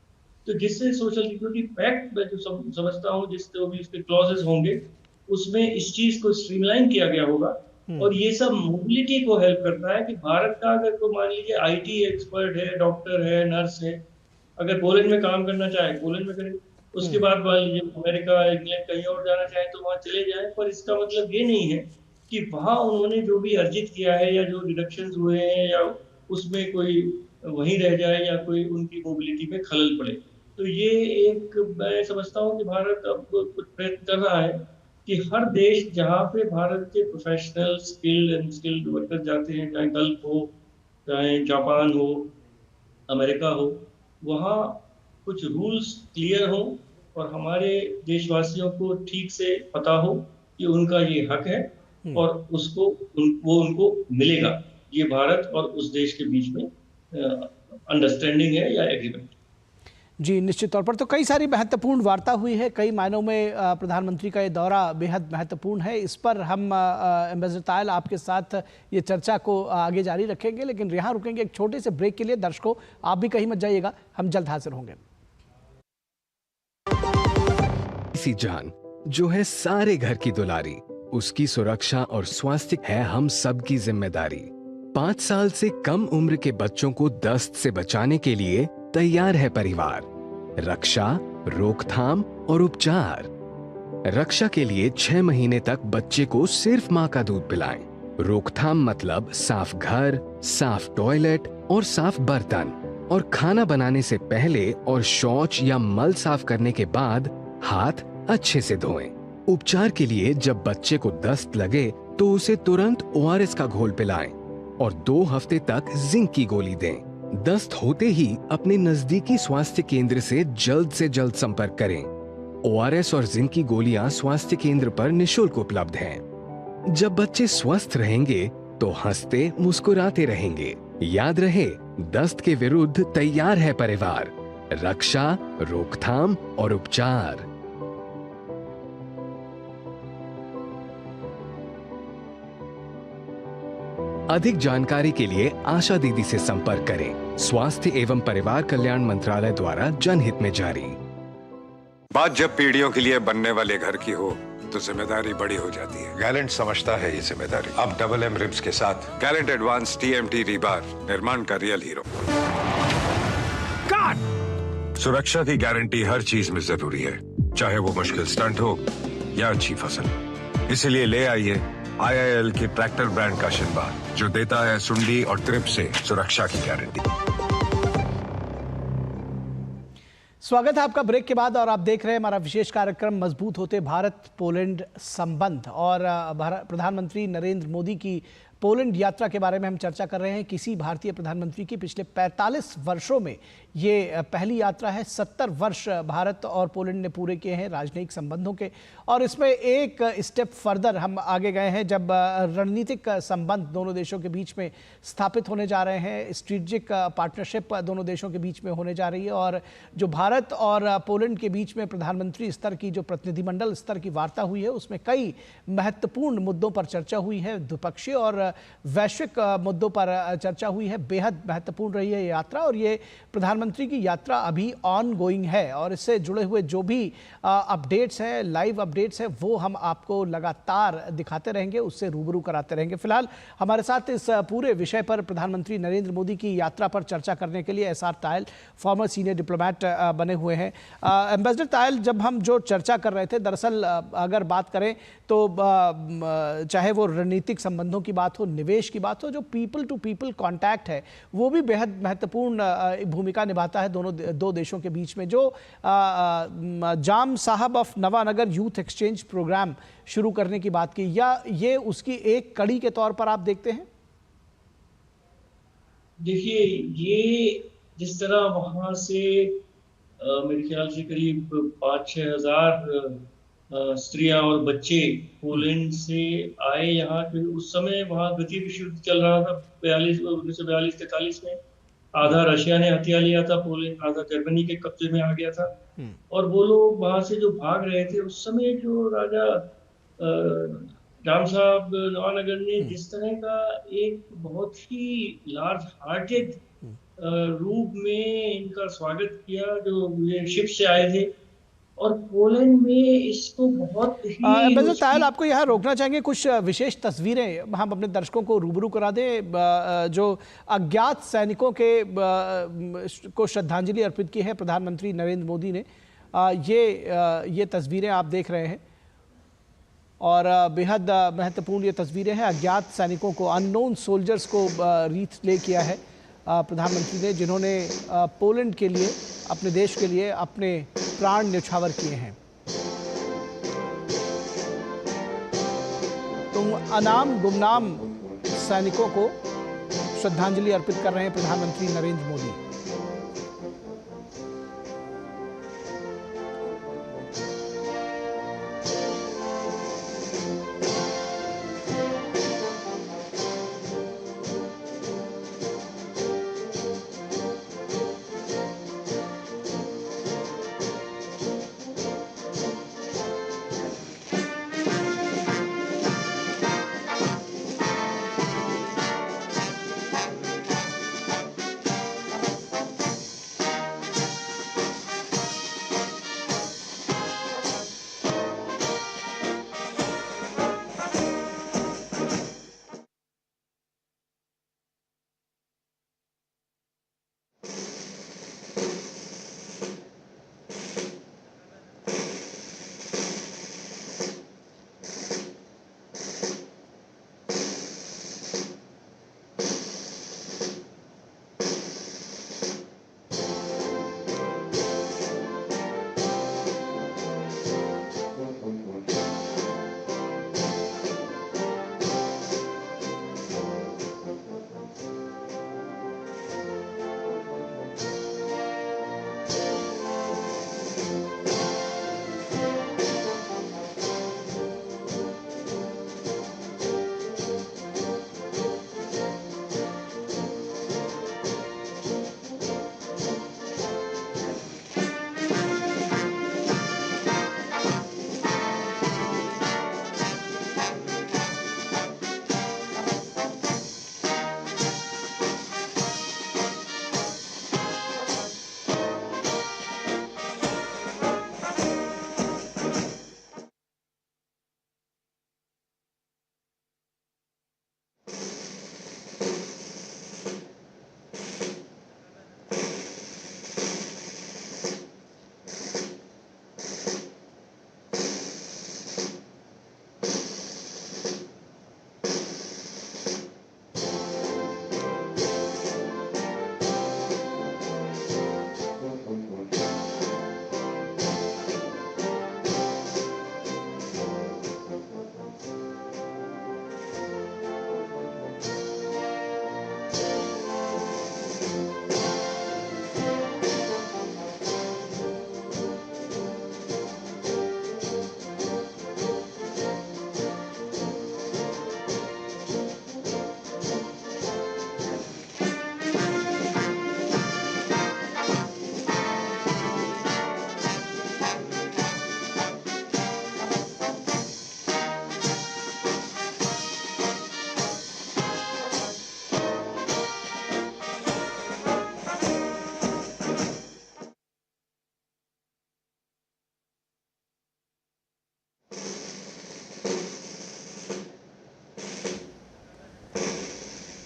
तो जिससे सोशल सिक्योरिटी पैक्ट में जो समझता हूँ, जिस जो भी उसके क्लॉजेस होंगे, उसमें इस चीज को स्ट्रीमलाइन किया गया होगा और ये सब मोबिलिटी को हेल्प करता है कि भारत का अगर कोई मान लीजिए आईटी एक्सपर्ट है, डॉक्टर है, नर्स है, अगर पोलैंड में काम करना चाहे पोलैंड में करे, उसके बाद मान लीजिए अमेरिका, इंग्लैंड कहीं और जाना चाहे तो वहां चले जाए। पर इसका मतलब ये नहीं है कि वहां उन्होंने जो भी अर्जित किया है या जो डिडक्शंस हुए हैं या उसमें कोई वहीं रह जाए या कोई उनकी मोबिलिटी में खलल पड़े। तो ये एक, मैं समझता हूँ कि भारत अब कुछ प्रयत्न कर रहा है कि हर देश जहाँ पे भारत के professional skilled and skilled worker जाते हैं, चाहे गल्फ हो, चाहे जापान हो, अमेरिका हो, वहाँ कुछ रूल्स क्लियर हो और हमारे देशवासियों को ठीक से पता हो कि उनका ये हक है और उसको वो उनको मिलेगा। ये भारत और उस देश के बीच में अंडरस्टैंडिंग है या एग्रीमेंट। जी, निश्चित तौर पर तो कई सारी महत्वपूर्ण वार्ता हुई है, कई मायनों में प्रधानमंत्री का ये दौरा बेहद महत्वपूर्ण है। इस पर हम एम्बेसडर तायल आपके साथ ये चर्चा को आगे जारी रखेंगे, लेकिन यहाँ रुकेंगे एक छोटे से ब्रेक के लिए। दर्शकों, आप भी कहीं मत जाइएगा, हम जल्द हाजिर होंगे। ऐसी जान जो है सारे घर की दुलारी, उसकी सुरक्षा और स्वास्थ्य है हम सबकी जिम्मेदारी। 5 साल से कम उम्र के बच्चों को दस्त से बचाने के लिए तैयार है परिवार। रक्षा, रोकथाम और उपचार। रक्षा के लिए 6 महीने तक बच्चे को सिर्फ मां का दूध पिलाएं। रोकथाम मतलब साफ घर, साफ टॉयलेट और साफ बर्तन, और खाना बनाने से पहले और शौच या मल साफ करने के बाद हाथ अच्छे से धोएं। उपचार के लिए जब बच्चे को दस्त लगे तो उसे तुरंत ORS का घोल पिलाएं और 2 हफ्ते तक जिंक की गोली दें। दस्त होते ही अपने नजदीकी स्वास्थ्य केंद्र से जल्द संपर्क करें। ORS और जिंक की गोलियां स्वास्थ्य केंद्र पर निशुल्क उपलब्ध हैं। जब बच्चे स्वस्थ रहेंगे तो हंसते मुस्कुराते रहेंगे। याद रहे, दस्त के विरुद्ध तैयार है परिवार। रक्षा, रोकथाम और उपचार। अधिक जानकारी के लिए आशा दीदी से संपर्क करें। स्वास्थ्य एवं परिवार कल्याण मंत्रालय द्वारा जनहित में जारी। बात जब पीढ़ियों के लिए बनने वाले घर की हो तो जिम्मेदारी बड़ी हो जाती है। गैलेंट समझता है ये जिम्मेदारी। अब डबल M रिब्स के साथ गैलेंट एडवांस TMT रीबार, निर्माण का रियल हीरो। सुरक्षा की गारंटी हर चीज में जरूरी है, चाहे वो मुश्किल स्टंट हो या अच्छी फसल। इसलिए ले आइए IIL के ट्रैक्टर ब्रांड का शिनबार, जो देता है सुंडी और ट्रिप से सुरक्षा की गारंटी। स्वागत है आपका ब्रेक के बाद, और आप देख रहे हैं हमारा विशेष कार्यक्रम मजबूत होते भारत पोलैंड संबंध। और प्रधानमंत्री नरेंद्र मोदी की पोलैंड यात्रा के बारे में हम चर्चा कर रहे हैं। किसी भारतीय प्रधानमंत्री की पिछले 45 वर्षों में ये पहली यात्रा है। 70 वर्ष भारत और पोलैंड ने पूरे किए हैं राजनयिक संबंधों के, और इसमें एक स्टेप फर्दर हम आगे गए हैं जब रणनीतिक संबंध दोनों देशों के बीच में स्थापित होने जा रहे हैं। स्ट्रेटेजिक पार्टनरशिप दोनों देशों के बीच में होने जा रही है, और जो भारत और पोलैंड के बीच में प्रधानमंत्री स्तर की जो प्रतिनिधिमंडल स्तर की वार्ता हुई है उसमें कई महत्वपूर्ण मुद्दों पर चर्चा हुई है। द्विपक्षीय और वैश्विक मुद्दों पर चर्चा हुई है। बेहद महत्वपूर्ण रही है ये यात्रा, और ये प्रधानमंत्री की यात्रा अभी ऑन गोइंग है, और इससे जुड़े हुए जो भी अपडेट्स हैं, लाइव अपडेट्स हैं, वो हम आपको लगातार दिखाते रहेंगे, उससे रूबरू कराते रहेंगे। फिलहाल हमारे साथ इस पूरे विषय पर प्रधानमंत्री नरेंद्र मोदी की यात्रा पर चर्चा करने के लिए SR Tayal, farmer senior diplomat, बने हुए हैं। एम्बेसडर तायल, जब हम जो चर्चा कर रहे थे, दरअसल अगर बात करें तो चाहे वो रणनीतिक संबंधों की बात हो, निवेश की बात हो, जो पीपल टू पीपल कांटेक्ट है वो भी बेहद महत्वपूर्ण भूमिका निभाता है दो देशों के बीच में। जो Jam Sahib of Nawanagar youth exchange program शुरू करने की बात की, या ये उसकी एक कड़ी के तौर पर आप देखते हैं? देखिए, ये जिस तरह वहां से मेरे ख्याल से करीब 5-6 हजार स्त्रियां और बच्चे पोलैंड से आए यहाँ, क्योंकि उस समय वहाँ द्वितीय विश्व युद्ध चल रहा था 1942-43 में। आधा रशिया ने हथिया लिया था पोलैंड, आधा जर्मनी के कब्जे में आ गया था, और वो लोग वहां से जो भाग रहे थे उस समय जो राजा राम साहब नवानगर ने जिस तरह का एक बहुत ही लार्ज हार्टेड रूप में इनका स्वागत किया, जो ये शिप से आए थे, और पोलैंड में इसको बहुत ही एम्बेसडर तायल, आपको यहाँ रोकना चाहेंगे। कुछ विशेष तस्वीरें हम अपने दर्शकों को रूबरू करा दें। जो अज्ञात सैनिकों के को श्रद्धांजलि अर्पित की है प्रधानमंत्री नरेंद्र मोदी ने, ये तस्वीरें आप देख रहे हैं, और बेहद महत्वपूर्ण ये तस्वीरें हैं। अज्ञात सैनिकों को, अननोन सोल्जर्स को रीथ ले किया है प्रधानमंत्री ने, जिन्होंने पोलैंड के लिए, अपने देश के लिए अपने प्राण न्यौछावर किए हैं। तो अनाम गुमनाम सैनिकों को श्रद्धांजलि अर्पित कर रहे हैं प्रधानमंत्री नरेंद्र मोदी।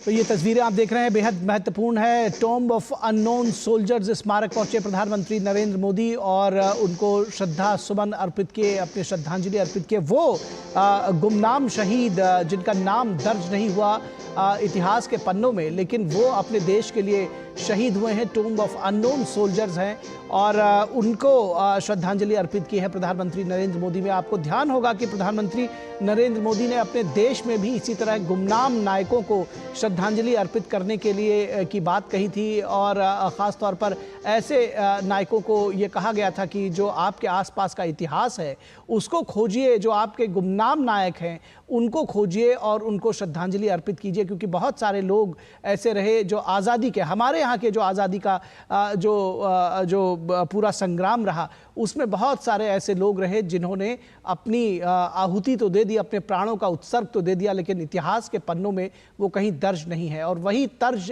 तो ये तस्वीरें आप देख रहे हैं बेहद महत्वपूर्ण है। टॉम्ब ऑफ अननोन सोल्जर्स स्मारक पहुंचे प्रधानमंत्री नरेंद्र मोदी और उनको श्रद्धा सुमन अर्पित किए, अपनी श्रद्धांजलि अर्पित किए। वो गुमनाम शहीद जिनका नाम दर्ज नहीं हुआ इतिहास के पन्नों में, लेकिन वो अपने देश के लिए शहीद हुए हैं, टॉम्ब ऑफ अननोन सोल्जर्स हैं, और उनको श्रद्धांजलि अर्पित की है प्रधानमंत्री नरेंद्र मोदी। में आपको ध्यान होगा कि प्रधानमंत्री नरेंद्र मोदी ने अपने देश में भी इसी तरह गुमनाम नायकों को श्रद्धांजलि अर्पित करने के लिए की बात कही थी, और ख़ास तौर पर ऐसे नायकों को ये कहा गया था कि जो आपके आसपास का इतिहास है उसको खोजिए, जो आपके गुमनाम नायक हैं उनको खोजिए और उनको श्रद्धांजलि अर्पित कीजिए, क्योंकि बहुत सारे लोग ऐसे रहे जो आज़ादी के, हमारे यहाँ के जो आज़ादी का जो पूरा संग्राम रहा उसमें बहुत सारे ऐसे लोग रहे जिन्होंने अपनी आहुति तो दे दी, अपने प्राणों का उत्सर्ग तो दे दिया, लेकिन इतिहास के पन्नों में वो कहीं दर्ज नहीं है। और वही तर्ज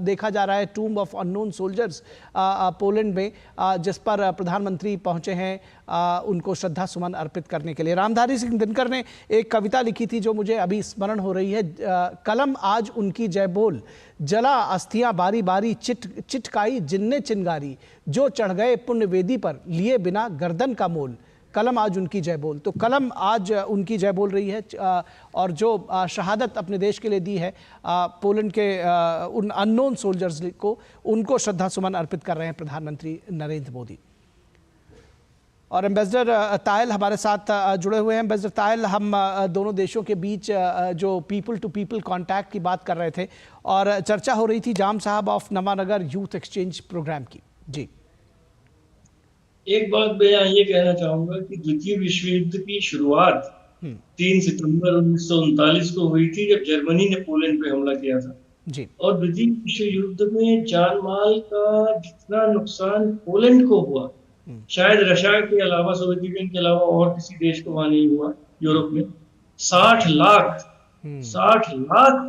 देखा जा रहा है tomb of unknown soldiers Poland में, जिस पर प्रधानमंत्री पहुंचे हैं उनको श्रद्धा सुमन अर्पित करने के लिए। रामधारी सिंह दिनकर ने एक कविता लिखी थी जो मुझे अभी स्मरण हो रही है। कलम आज उनकी जय बोल, जला अस्थियां बारी बारी, चिटकाई जिनने चिंगारी, जो चढ़ गए पुण्य वेदी पर, लिए बिना गर्दन का मोल। कलम आज उनकी जय बोल, तो कलम आज उनकी जय बोल रही है, और जो शहादत अपने देश के लिए दी है पोलैंड के उन अननोन सोल्जर्स को, उनको श्रद्धा सुमन अर्पित कर रहे हैं प्रधानमंत्री नरेंद्र मोदी। और एम्बेसडर तायल हमारे साथ जुड़े हुए हैं। एम्बेसडर तायल, हम दोनों देशों के बीच जो पीपल टू पीपल कांटेक्ट की बात कर रहे थे और चर्चा हो रही थी Jam Sahib of Nawanagar youth exchange program की। जी, एक बात मैं यहाँ ये कहना चाहूंगा कि द्वितीय विश्व युद्ध की शुरुआत 3 सितंबर 1939 को हुई थी, जब जर्मनी ने पोलैंड पे हमला किया था जी। और द्वितीय विश्व युद्ध में जान माल का जितना नुकसान पोलैंड को हुआ, शायद रशिया के अलावा, सोवियत यूनियन के अलावा और किसी देश को वहां नहीं हुआ यूरोप में। 60 लाख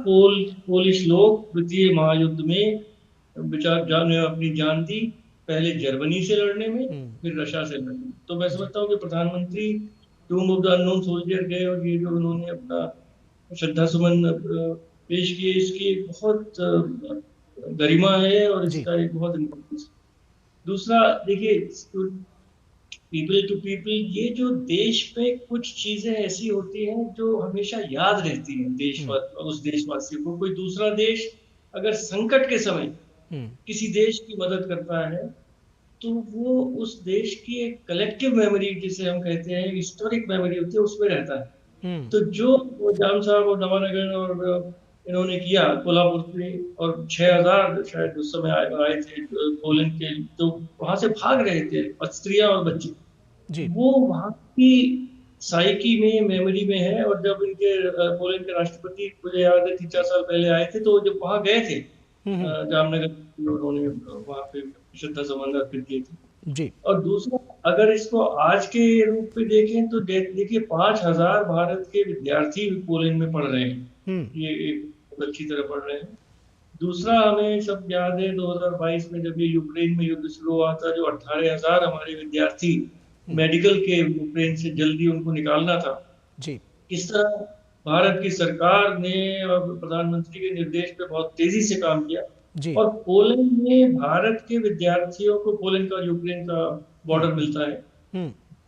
पोलिश लोग द्वितीय महायुद्ध में अपनी जान दी, पहले जर्मनी से लड़ने में, फिर रशिया से लड़ने में। तो मैं समझता हूँ कि प्रधानमंत्री tomb of the unknown soldier गए और ये जो उन्होंने अपना श्रद्धा सुमन पेश किए, इसकी बहुत गरिमा है और इसका एक बहुत इम्पोर्टेंस। दूसरा देखिए, पीपल टू पीपल, ये जो देश में कुछ चीजें ऐसी होती हैं जो हमेशा याद रहती हैं उस देशवासी को। कोई दूसरा देश अगर संकट के समय किसी देश की मदद करता है तो वो उस देश की एक कलेक्टिव मेमोरी, जिसे हम कहते हैं हिस्टोरिक मेमोरी होती है, उसमें रहता है। तो जो जाम साहब और नवानगर और इन्होंने किया कोल्हापुर में, और 6000 शायद उस समय आए थे पोलैंड के, तो वहां से भाग रहे थे स्त्रियां और बच्चे जी। वो वहां की साइकी में, मेमोरी में है। और जब इनके पोलैंड के राष्ट्रपति, मुझे याद है 3-4 साल पहले आए थे, तो जब वहां गए थे जामनगर, उन्होंने वहां पे श्रद्धा सुमन अर्पित किए थे जी। और दूसरा, अगर इसको आज के रूप में देखें तो देखिए 5000 भारत के विद्यार्थी पोलैंड में पढ़ रहे हैं, ये एक अच्छी तरह पढ़ रहे हैं। दूसरा, हमें सब याद है 2022 में जब ये यूक्रेन में युद्ध शुरू हुआ था, जो 18,000 हमारे विद्यार्थी मेडिकल के यूक्रेन से जल्दी उनको निकालना था जी। किस तरह भारत की सरकार ने और प्रधानमंत्री के निर्देश पे बहुत तेजी से काम किया जी। और पोलैंड में भारत के विद्यार्थियों को, पोलैंड का यूक्रेन का बॉर्डर मिलता है,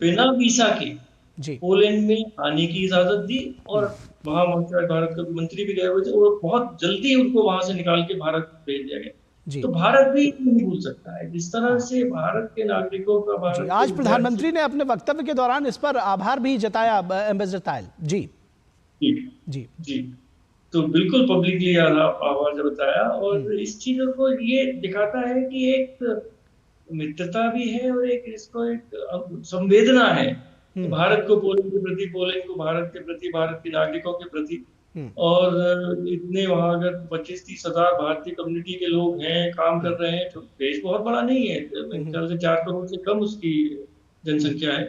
बिना वीसा के जी पोलैंड में आने की इजाजत दी। और वहां भारत का मंत्री भी गए हुए थे, और बहुत जल्दी उनको वहां से निकाल के भारत भेज दिया गया। तो भारत भी नहीं भूल सकता है जिस तरह से भारत के नागरिकों का भारत। आज प्रधानमंत्री ने अपने वक्तव्य के दौरान इस पर आभार भी जताया एम्बेसडर तायल जी। जी जी, तो बिल्कुल पब्लिकली आभार बताया, और इस चीजों को ये दिखाता है कि एक मित्रता भी है और एक इसको एक संवेदना है भारत को पोलैंड के प्रति, पोलैंड को भारत के प्रति, भारत के नागरिकों के प्रति। और इतने वहां अगर 25-30 हजार भारतीय कम्युनिटी के लोग हैं, काम कर रहे हैं, तो देश बहुत बड़ा नहीं है, मेरे ख्याल से 4 करोड़ से कम उसकी जनसंख्या है।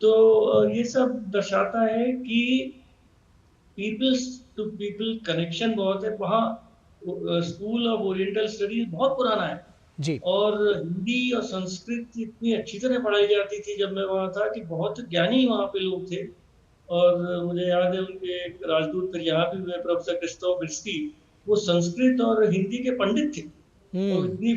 तो ये सब दर्शाता है कि पीपल्स टू पीपल कनेक्शन बहुत है वहाँ। स्कूल ऑफ ओरिएंटल स्टडीज बहुत पुराना है जी। और हिंदी और संस्कृत इतनी अच्छी तरह पढ़ाई जाती थी जब मैं वहाँ था, कि बहुत ज्ञानी वहाँ पे लोग थे। और मुझे याद है उनके एक राजदूत फिर यहाँ भी हुए, प्रोफेसर क्रिस्टोफ बिस्की, वो संस्कृत और हिंदी के पंडित थे और इतनी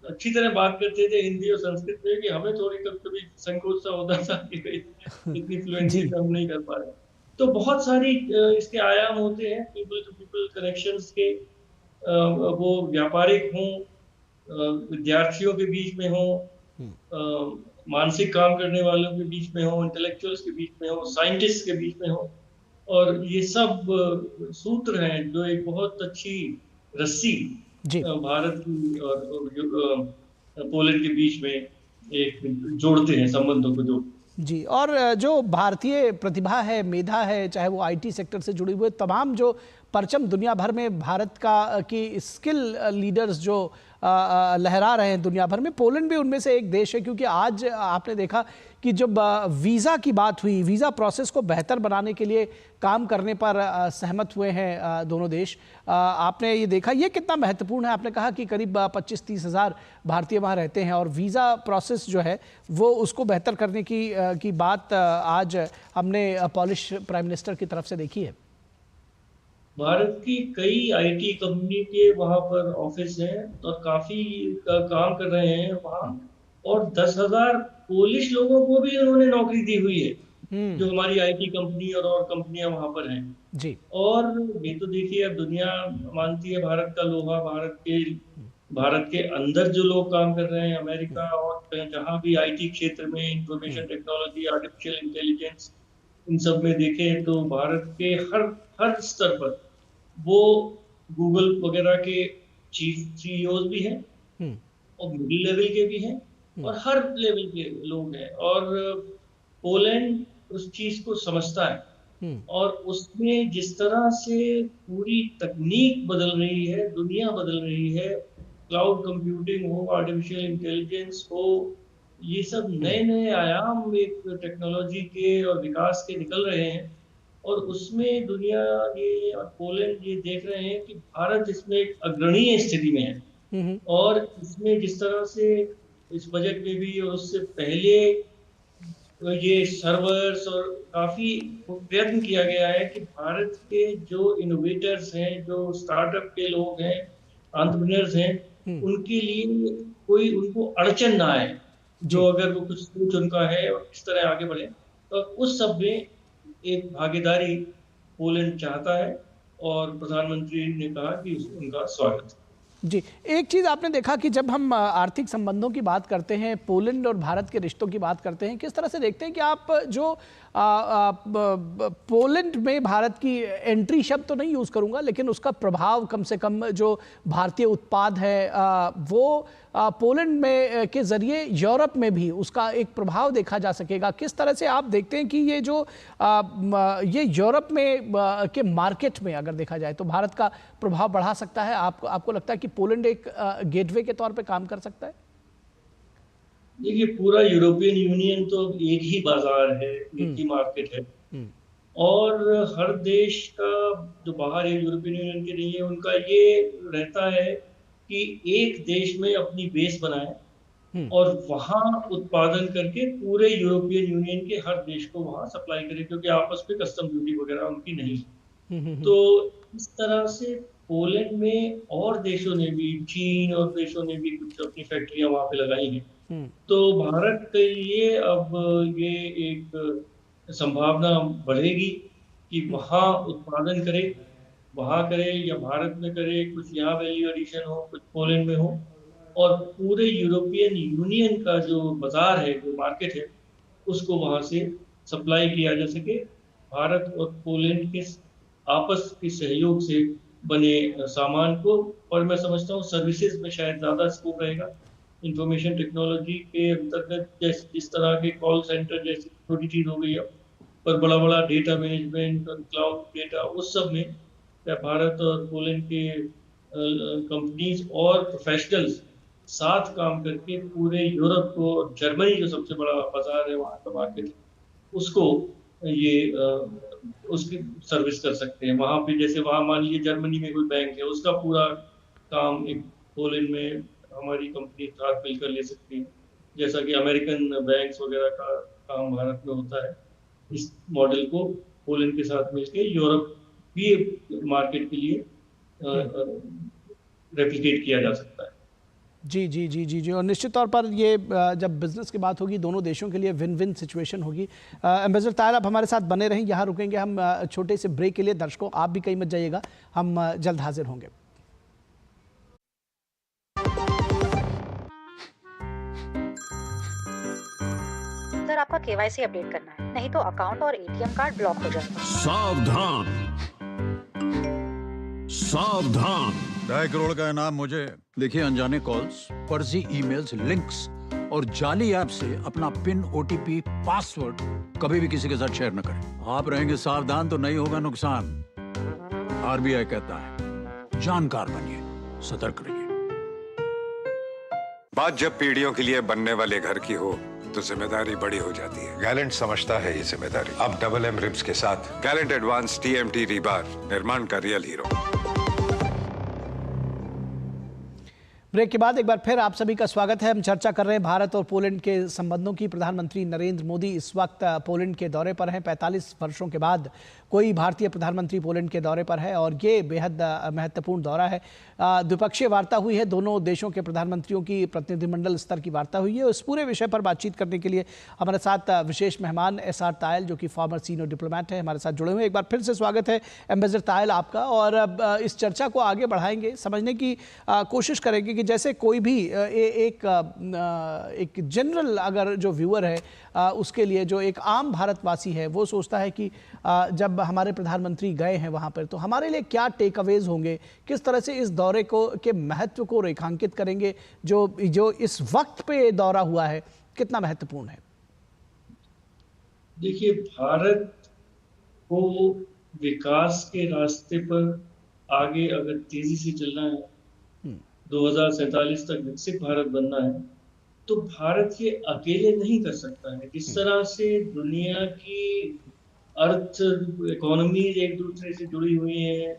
अच्छी तरह बात करते थे हिंदी और संस्कृत में कि हमें थोड़ी कभी संकोच सा होता था कि इतनी फ्लुएंसी से हम नहीं कर पा रहे। तो बहुत सारी इसके आयाम होते हैं पीपल टू पीपल कनेक्शंस के, वो व्यापारिक हों, विद्यार्थियों के बीच में हो, मानसिक काम करने वालों के बीच में हो, इंटेलेक्चुअल्स के बीच में हो, साइंटिस्ट के बीच में हो, और ये सब सूत्र हैं जो एक बहुत अच्छी रस्सी भारत की और पोलैंड के बीच में एक जोड़ते हैं, संबंधों को जोड़ते हैं। जी, और जो भारतीय प्रतिभा है, मेधा है, चाहे वो आईटी सेक्टर से जुड़े हुए तमाम जो परचम दुनिया भर में भारत का की स्किल लीडर्स जो लहरा रहे हैं दुनिया भर में, पोलैंड भी उनमें से एक देश है। क्योंकि आज आपने देखा कि जब वीज़ा की बात हुई, वीज़ा प्रोसेस को बेहतर बनाने के लिए काम करने पर सहमत हुए हैं दोनों देश। आपने ये देखा, ये कितना महत्वपूर्ण है। आपने कहा कि करीब 25-30 हज़ार भारतीय वहाँ रहते हैं और वीज़ा प्रोसेस जो है वो उसको बेहतर करने की बात आज हमने पॉलिश प्राइम मिनिस्टर की तरफ से देखी है। भारत की कई आईटी कंपनी के वहां पर ऑफिस हैं और काफी काम कर रहे हैं वहां, और 10,000 पोलिश लोगों को भी उन्होंने नौकरी दी हुई है जो हमारी आईटी कंपनी और कंपनियां वहां पर हैं जी। और ये तो देखिए, अब दुनिया मानती है भारत का लोहा, भारत के अंदर जो लोग काम कर रहे हैं, अमेरिका और जहां भी आईटी क्षेत्र में, इंफॉर्मेशन टेक्नोलॉजी, आर्टिफिशियल इंटेलिजेंस, इन सब में देखें तो भारत के हर स्तर पर वो गूगल वगैरह के चीफ सीईओज भी हैं और मिडिल लेवल के भी हैं और हर लेवल के लोग हैं। और पोलैंड उस चीज को समझता है और उसमें जिस तरह से पूरी तकनीक बदल रही है, दुनिया बदल रही है, क्लाउड कंप्यूटिंग हो, आर्टिफिशियल इंटेलिजेंस हो, ये सब नए नए आयाम एक टेक्नोलॉजी के और विकास के निकल रहे हैं। और उसमें दुनिया ये और पोलैंड ये देख रहे हैं कि भारत इसमें एक अग्रणीय स्थिति में है। और इसमें जिस तरह से इस बजट में भी और उससे पहले ये सर्वर्स और काफी प्रयत्न किया गया है कि भारत के जो इनोवेटर्स हैं, जो स्टार्टअप के लोग हैं, एंटरप्रेन्योर्स हैं, उनके लिए कोई उनको अड़चन ना आए, जो अगर वो कुछ सोच उनका है और किस तरह आगे बढ़े। तो उस सब में एक भागीदारी पोलैंड चाहता है और प्रधानमंत्री ने कहा कि उनका स्वागत। जी, एक चीज़ आपने देखा कि जब हम आर्थिक संबंधों की बात करते हैं, पोलैंड और भारत के रिश्तों की बात करते हैं, किस तरह से देखते हैं कि आप जो पोलैंड में भारत की एंट्री शब्द तो नहीं यूज़ करूंगा, लेकिन उसका प्रभाव कम से कम जो भारतीय उत्पाद है वो पोलैंड में के ज़रिए यूरोप में भी उसका एक प्रभाव देखा जा सकेगा। किस तरह से आप देखते हैं कि ये जो ये यूरोप में के मार्केट में अगर देखा जाए तो भारत का प्रभाव बढ़ा सकता है? आपको लगता है कि पोलैंड एक गेटवे के तौर पे काम कर सकता है? देखिए, पूरा यूरोपियन यूनियन तो एक ही बाजार है, एक ही मार्केट है, और हर देश का जो बाहर है यूरोपियन यूनियन के नहीं है, उनका ये रहता है कि एक देश में अपनी बेस बनाए और वहां उत्पादन करके पूरे यूरोपियन यूनियन के हर देश को वहां सप्लाई करे, क्योंकि आपस में कस्टम ड्यूटी वगैरह उनकी नहीं है। तो इस तरह से पोलैंड में और देशों ने भी, चीन और देशों ने भी कुछ अपनी फैक्ट्रियां वहां पे लगाई हैं। तो भारत के लिए अब ये एक संभावना बढ़ेगी कि वहां उत्पादन करे, वहां करे या भारत में करे, कुछ यहाँ वैल्यू एडिशन हो, कुछ पोलैंड में हो, और पूरे यूरोपियन यूनियन का जो बाजार है, जो मार्केट है, उसको वहां से सप्लाई किया जा सके। भारत और पोलैंड के आपस के सहयोग से बने सामान को, और मैं समझता हूँ सर्विसेज में शायद ज्यादा स्कोप रहेगा। इंफॉर्मेशन टेक्नोलॉजी के अंतर्गत जिस तरह के कॉल सेंटर जैसी छोटी चीज हो गई अब, पर बड़ा बड़ा डेटा मैनेजमेंट और क्लाउड डेटा, उस सब में भारत और पोलैंड के कंपनीज और प्रोफेशनल्स साथ काम करके पूरे यूरोप को, जर्मनी जो सबसे बड़ा बाजार है वहाँ का मार्केट, उसको ये उसकी सर्विस कर सकते हैं। वहाँ पे जैसे वहाँ मान लीजिए जर्मनी में कोई बैंक है, उसका पूरा काम एक पोलैंड में हमारी कंपनी साथ मिलकर ले सकती है, जैसा कि अमेरिकन बैंक्स वगैरह का काम भारत में होता है। इस मॉडल को पोलैंड के साथ मिलकर यूरोप भी मार्केट के लिए रेप्लिकेट किया जा सकता है। जी जी जी जी जी और निश्चित तौर पर ये जब बिजनेस की बात होगी दोनों देशों के लिए विन विन सिचुएशन होगी। एम्बेसडर तायल आप हमारे साथ बने रहें, यहाँ रुकेंगे हम छोटे से ब्रेक के लिए। दर्शकों आप भी कहीं मत जाइएगा, हम जल्द हाजिर होंगे। सर आपका केवाईसी अपडेट करना है, नहीं तो अकाउंट और एटीएम कार्ड ब्लॉक हो जाएगा। सावधान सावधान, 2.5 करोड़ का इनाम मुझे। देखिए, अनजाने कॉल्स, फर्जी ईमेल्स, लिंक्स और जाली ऐप से अपना पिन, ओटीपी, पासवर्ड कभी भी किसी के साथ शेयर न करें। आप रहेंगे सावधान तो नहीं होगा नुकसान। आरबीआई कहता है, जानकार बनिए, सतर्क रहिए। बात जब पीढ़ियों के लिए बनने वाले घर की हो तो जिम्मेदारी बड़ी हो जाती है। गैलेंट समझता है ये जिम्मेदारी। अब डबल एम रिब्स के साथ गैलेंट एडवांस टीएमटी रीबार, निर्माण का रियल हीरो। ब्रेक के बाद एक बार फिर आप सभी का स्वागत है। हम चर्चा कर रहे हैं भारत और पोलैंड के संबंधों की। प्रधानमंत्री नरेंद्र मोदी इस वक्त पोलैंड के दौरे पर हैं। 45 वर्षों के बाद कोई भारतीय प्रधानमंत्री पोलैंड के दौरे पर है और ये बेहद महत्वपूर्ण दौरा है। द्विपक्षीय वार्ता हुई है, दोनों देशों के प्रधानमंत्रियों की प्रतिनिधिमंडल स्तर की वार्ता हुई है। उस पूरे विषय पर बातचीत करने के लिए हमारे साथ विशेष मेहमान SR तायल, जो कि फॉर्मर सीनियर डिप्लोमेट है, हमारे साथ जुड़े हुए। एक बार फिर से स्वागत है एम्बेसडर तायल आपका। और अब इस चर्चा को आगे बढ़ाएंगे, समझने की कोशिश करेंगे कि जैसे कोई भी एक जनरल अगर जो व्यूअर है उसके लिए, जो एक आम भारतवासी है, वो सोचता है कि जब हमारे प्रधानमंत्री गए हैं वहाँ पर तो हमारे लिए क्या टेक अवेज होंगे, किस तरह से इस दौरे को के महत्व को रेखांकित करेंगे। जो इस वक्त पे दौरा हुआ है कितना महत्वपूर्ण है? देखिए, भारत को विकास के रास्ते पर आगे अगर तेजी से चलना है, 2047 तक विकसित भारत बनना है, तो भारत ये अकेले नहीं कर सकता है। जिस तरह से दुनिया की अर्थ इकोनॉमीज एक दूसरे से जुड़ी हुई हैं,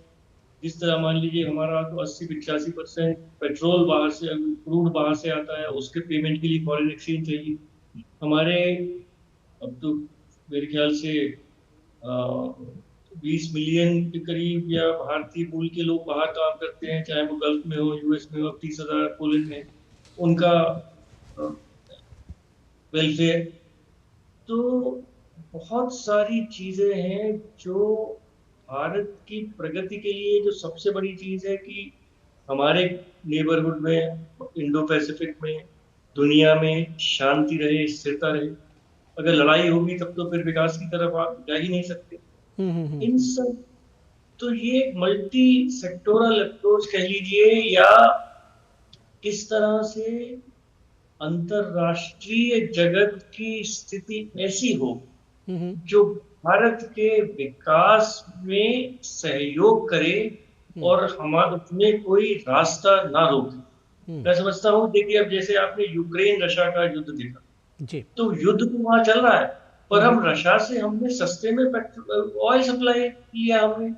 जिस तरह मान लीजिए हमारा तो 80-85% पेट्रोल बाहर से, क्रूड बाहर से आता है, उसके पेमेंट के लिए फॉरेन एक्सचेंज चाहिए। हमारे अब तो मेरे ख्याल से 20 मिलियन के करीब या भारतीय मूल के लोग बाहर काम करते हैं, चाहे वो गल्फ में हो, यूएस में हो, 30,000 पोलैंड में, उनका वेलफेयर। तो बहुत सारी चीजें हैं जो भारत की प्रगति के लिए, जो सबसे बड़ी चीज है कि हमारे नेबरहुड में, इंडो पैसिफिक में, दुनिया में शांति रहे, स्थिरता रहे। अगर लड़ाई होगी तब तो फिर विकास की तरफ आप जा ही नहीं सकते। इन सब, तो ये मल्टी सेक्टोरल अप्रोच कह लीजिए, या किस तरह से अंतरराष्ट्रीय जगत की स्थिति ऐसी हो जो भारत के विकास में सहयोग करे और हमारे उसमें कोई रास्ता ना रोके। मैं समझता हूँ, देखिए अब जैसे आपने यूक्रेन रशिया का युद्ध देखा जी, तो युद्ध तो वहां चल रहा है, पर हम रशिया से हमने सस्ते में ऑयल सप्लाई किया हमने,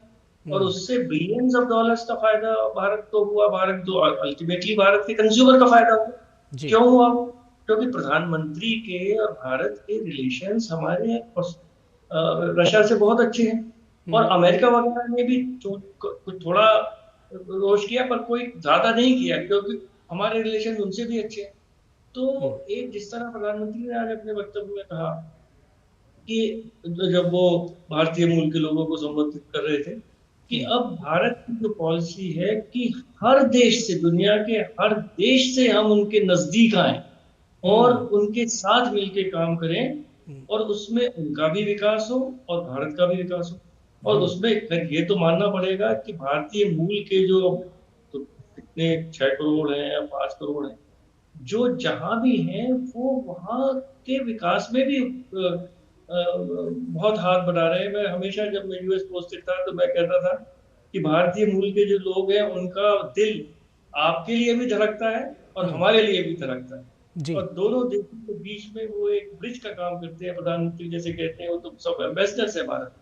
और उससे बिलियंस ऑफ डॉलर्स का फायदा भारत को हुआ। भारत तो अल्टीमेटली भारत के कंज्यूमर का फायदा हुआ। क्यों हुआ? क्योंकि प्रधानमंत्री के और भारत के रिलेशंस हमारे रशिया से बहुत अच्छे हैं, और अमेरिका वगैरह ने भी थोड़ा रोष किया, पर कोई ज्यादा नहीं किया, क्योंकि हमारे रिलेशन उनसे भी अच्छे हैं। तो एक जिस तरह प्रधानमंत्री ने आज अपने वक्तव्य में कहा कि जब वो भारतीय मूल के लोगों को संबोधित कर रहे थे कि अब भारत की जो पॉलिसी है कि हर देश से, दुनिया के हर देश से हम उनके नजदीक आए और उनके साथ मिलकर काम करें, और उसमें उनका भी विकास हो और भारत का भी विकास हो। और उसमें ये तो मानना पड़ेगा कि भारतीय मूल के जो तो कितने 6 करोड़ हैं या 5 करोड़ हैं, जो जहां भी हैं वो वहां के विकास में भी बहुत हाथ बढ़ा रहे हैं। मैं हमेशा जब मैं यूएस पोस्टेड था तो मैं कहता था कि भारतीय मूल के जो लोग हैं उनका दिल आपके लिए भी धड़कता है और हमारे लिए भी धड़कता है, और दोनों देशों के बीच में वो एक ब्रिज का काम करते हैं। प्रधानमंत्री जैसे कहते हैं, वो तो सब एम्बेसडर्स है भारत।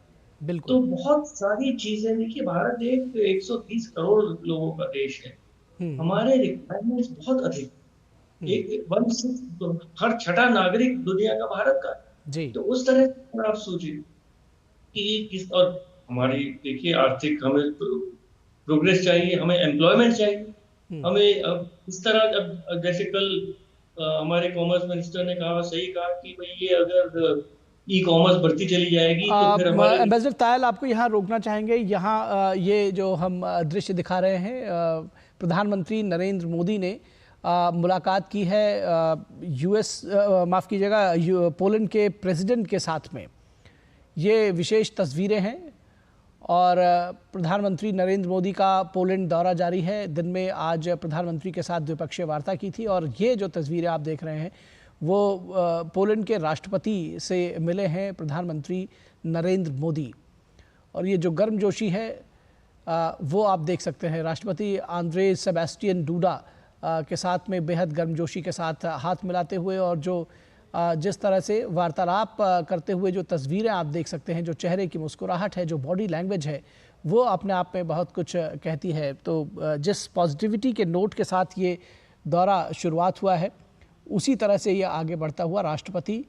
बिल्कुल। तो बहुत सारी चीजें, देखिए भारत एक 130 करोड़ लोगों का देश है, हमारे रिक्वायरमेंट्स बहुत अधिक, एक 1/6 हर छठा नागरिक दुनिया का भारत का जी। तो उस तरह से आप सोचिए कि किस, और हमारी देखिए आर्थिक, हमें प्रोग्रेस चाहिए, हमें एम्प्लॉयमेंट चाहिए। हमें अब इस तरह, अब जैसे कल हमारे कॉमर्स मिनिस्टर ने कहा, सही कहा कि भाई ये अगर ई कॉमर्स बढ़ती चली जाएगी तो फिर हमारे एम्बेसडर तायल, आपको यहाँ रोकना चाहेंगे। यहाँ ये जो हम दृश्य दिखा रहे हैं, प्रधानमंत्री नरेंद्र मोदी ने मुलाकात की है यूएस, माफ़ कीजिएगा, पोलैंड के प्रेसिडेंट के साथ में। ये विशेष तस्वीरें हैं और प्रधानमंत्री नरेंद्र मोदी का पोलैंड दौरा जारी है। दिन में आज प्रधानमंत्री के साथ द्विपक्षीय वार्ता की थी और ये जो तस्वीरें आप देख रहे हैं वो पोलैंड के राष्ट्रपति से मिले हैं प्रधानमंत्री नरेंद्र मोदी। और ये जो गर्मजोशी है वो आप देख सकते हैं, राष्ट्रपति आंद्रे सेबेस्टियन डूडा के साथ में बेहद गर्मजोशी के साथ हाथ मिलाते हुए, और जो जिस तरह से वार्तालाप करते हुए जो तस्वीरें आप देख सकते हैं, जो चेहरे की मुस्कुराहट है, जो बॉडी लैंग्वेज है, वो अपने आप में बहुत कुछ कहती है। तो जिस पॉजिटिविटी के नोट के साथ ये दौरा शुरुआत हुआ है, उसी तरह से ये आगे बढ़ता हुआ राष्ट्रपति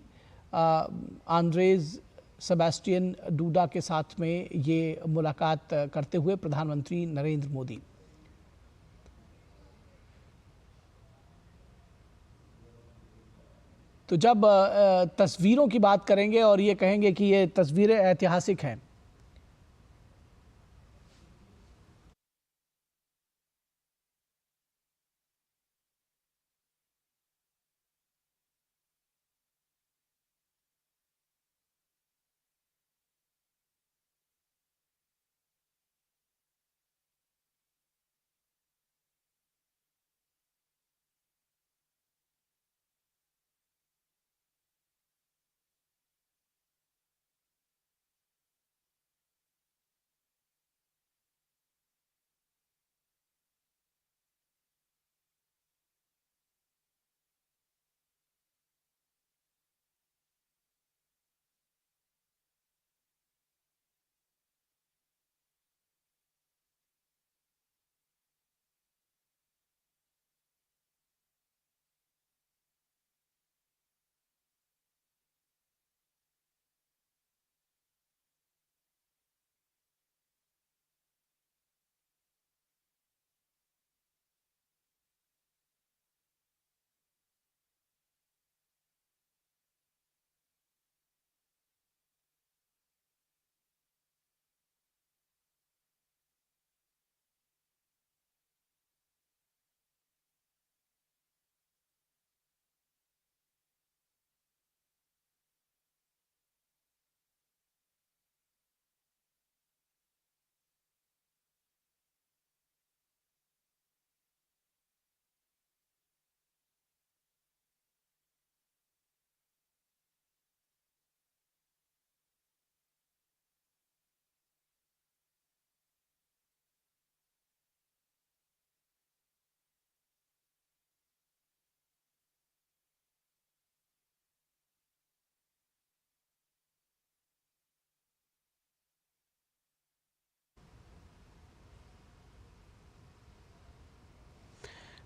आंद्रेज सेबेस्टियन डूडा के साथ में ये मुलाकात करते हुए प्रधानमंत्री नरेंद्र मोदी। तो जब तस्वीरों की बात करेंगे और ये कहेंगे कि ये तस्वीरें ऐतिहासिक हैं,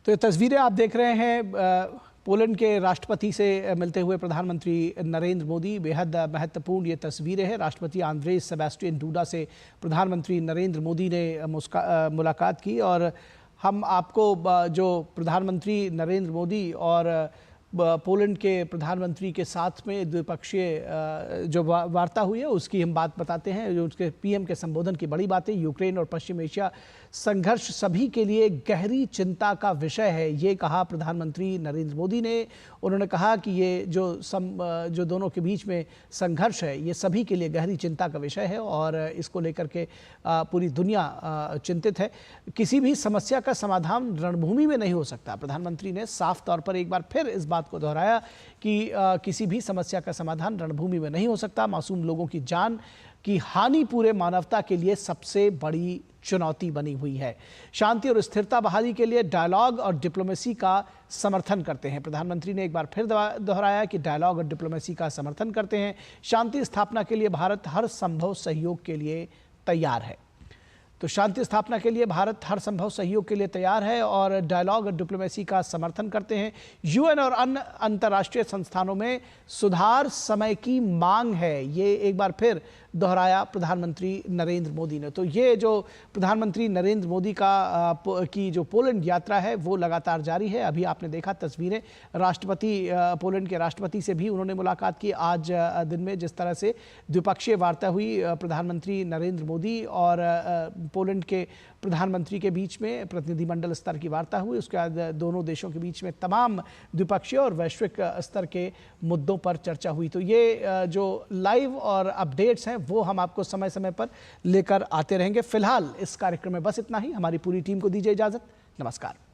तो ये तस्वीरें आप देख रहे हैं पोलैंड के राष्ट्रपति से मिलते हुए प्रधानमंत्री नरेंद्र मोदी। बेहद महत्वपूर्ण ये तस्वीरें हैं। राष्ट्रपति आंद्रेज सेबेस्टियन डूडा से प्रधानमंत्री नरेंद्र मोदी ने मुलाकात की और हम आपको जो प्रधानमंत्री नरेंद्र मोदी और पोलैंड के प्रधानमंत्री के साथ में द्विपक्षीय जो वार्ता हुई है उसकी हम बात बताते हैं। जो उसके पीएम के संबोधन की बड़ी बातें, यूक्रेन और पश्चिम एशिया संघर्ष सभी के लिए गहरी चिंता का विषय है, ये कहा प्रधानमंत्री नरेंद्र मोदी ने। उन्होंने कहा कि ये जो दोनों के बीच में संघर्ष है ये सभी के लिए गहरी चिंता का विषय है और इसको लेकर के पूरी दुनिया चिंतित है। किसी भी समस्या का समाधान रणभूमि में नहीं हो सकता। प्रधानमंत्री ने साफ तौर पर एक बार फिर इस बात को दोहराया कि किसी भी समस्या का समाधान रणभूमि में नहीं हो सकता। मासूम लोगों की जान की हानि पूरे मानवता के लिए सबसे बड़ी चुनौती बनी हुई है। शांति और स्थिरता बहाली के लिए डायलॉग और डिप्लोमेसी का समर्थन करते हैं। प्रधानमंत्री ने एक बार फिर दोहराया कि डायलॉग और डिप्लोमेसी का समर्थन करते हैं। शांति स्थापना के लिए भारत हर संभव सहयोग के लिए तैयार है। तो तो शांति स्थापना के लिए भारत हर संभव सहयोग के लिए तैयार है और डायलॉग और डिप्लोमेसी का समर्थन करते हैं। यूएन और अन्य अंतर्राष्ट्रीय संस्थानों में सुधार समय की मांग है, ये एक बार फिर दोहराया प्रधानमंत्री नरेंद्र मोदी ने। तो ये जो प्रधानमंत्री नरेंद्र मोदी की जो पोलैंड यात्रा है वो लगातार जारी है। अभी आपने देखा तस्वीरें, पोलैंड के राष्ट्रपति से भी उन्होंने मुलाकात की आज दिन में। जिस तरह से द्विपक्षीय वार्ता हुई प्रधानमंत्री नरेंद्र मोदी और पोलैंड के प्रधानमंत्री के बीच में, प्रतिनिधिमंडल स्तर की वार्ता हुई। उसके बाद दोनों देशों के बीच में तमाम द्विपक्षीय और वैश्विक स्तर के मुद्दों पर चर्चा हुई। तो ये जो लाइव और अपडेट्स हैं वो हम आपको समय समय पर लेकर आते रहेंगे। फिलहाल इस कार्यक्रम में बस इतना ही। हमारी पूरी टीम को दीजिए इजाजत। नमस्कार।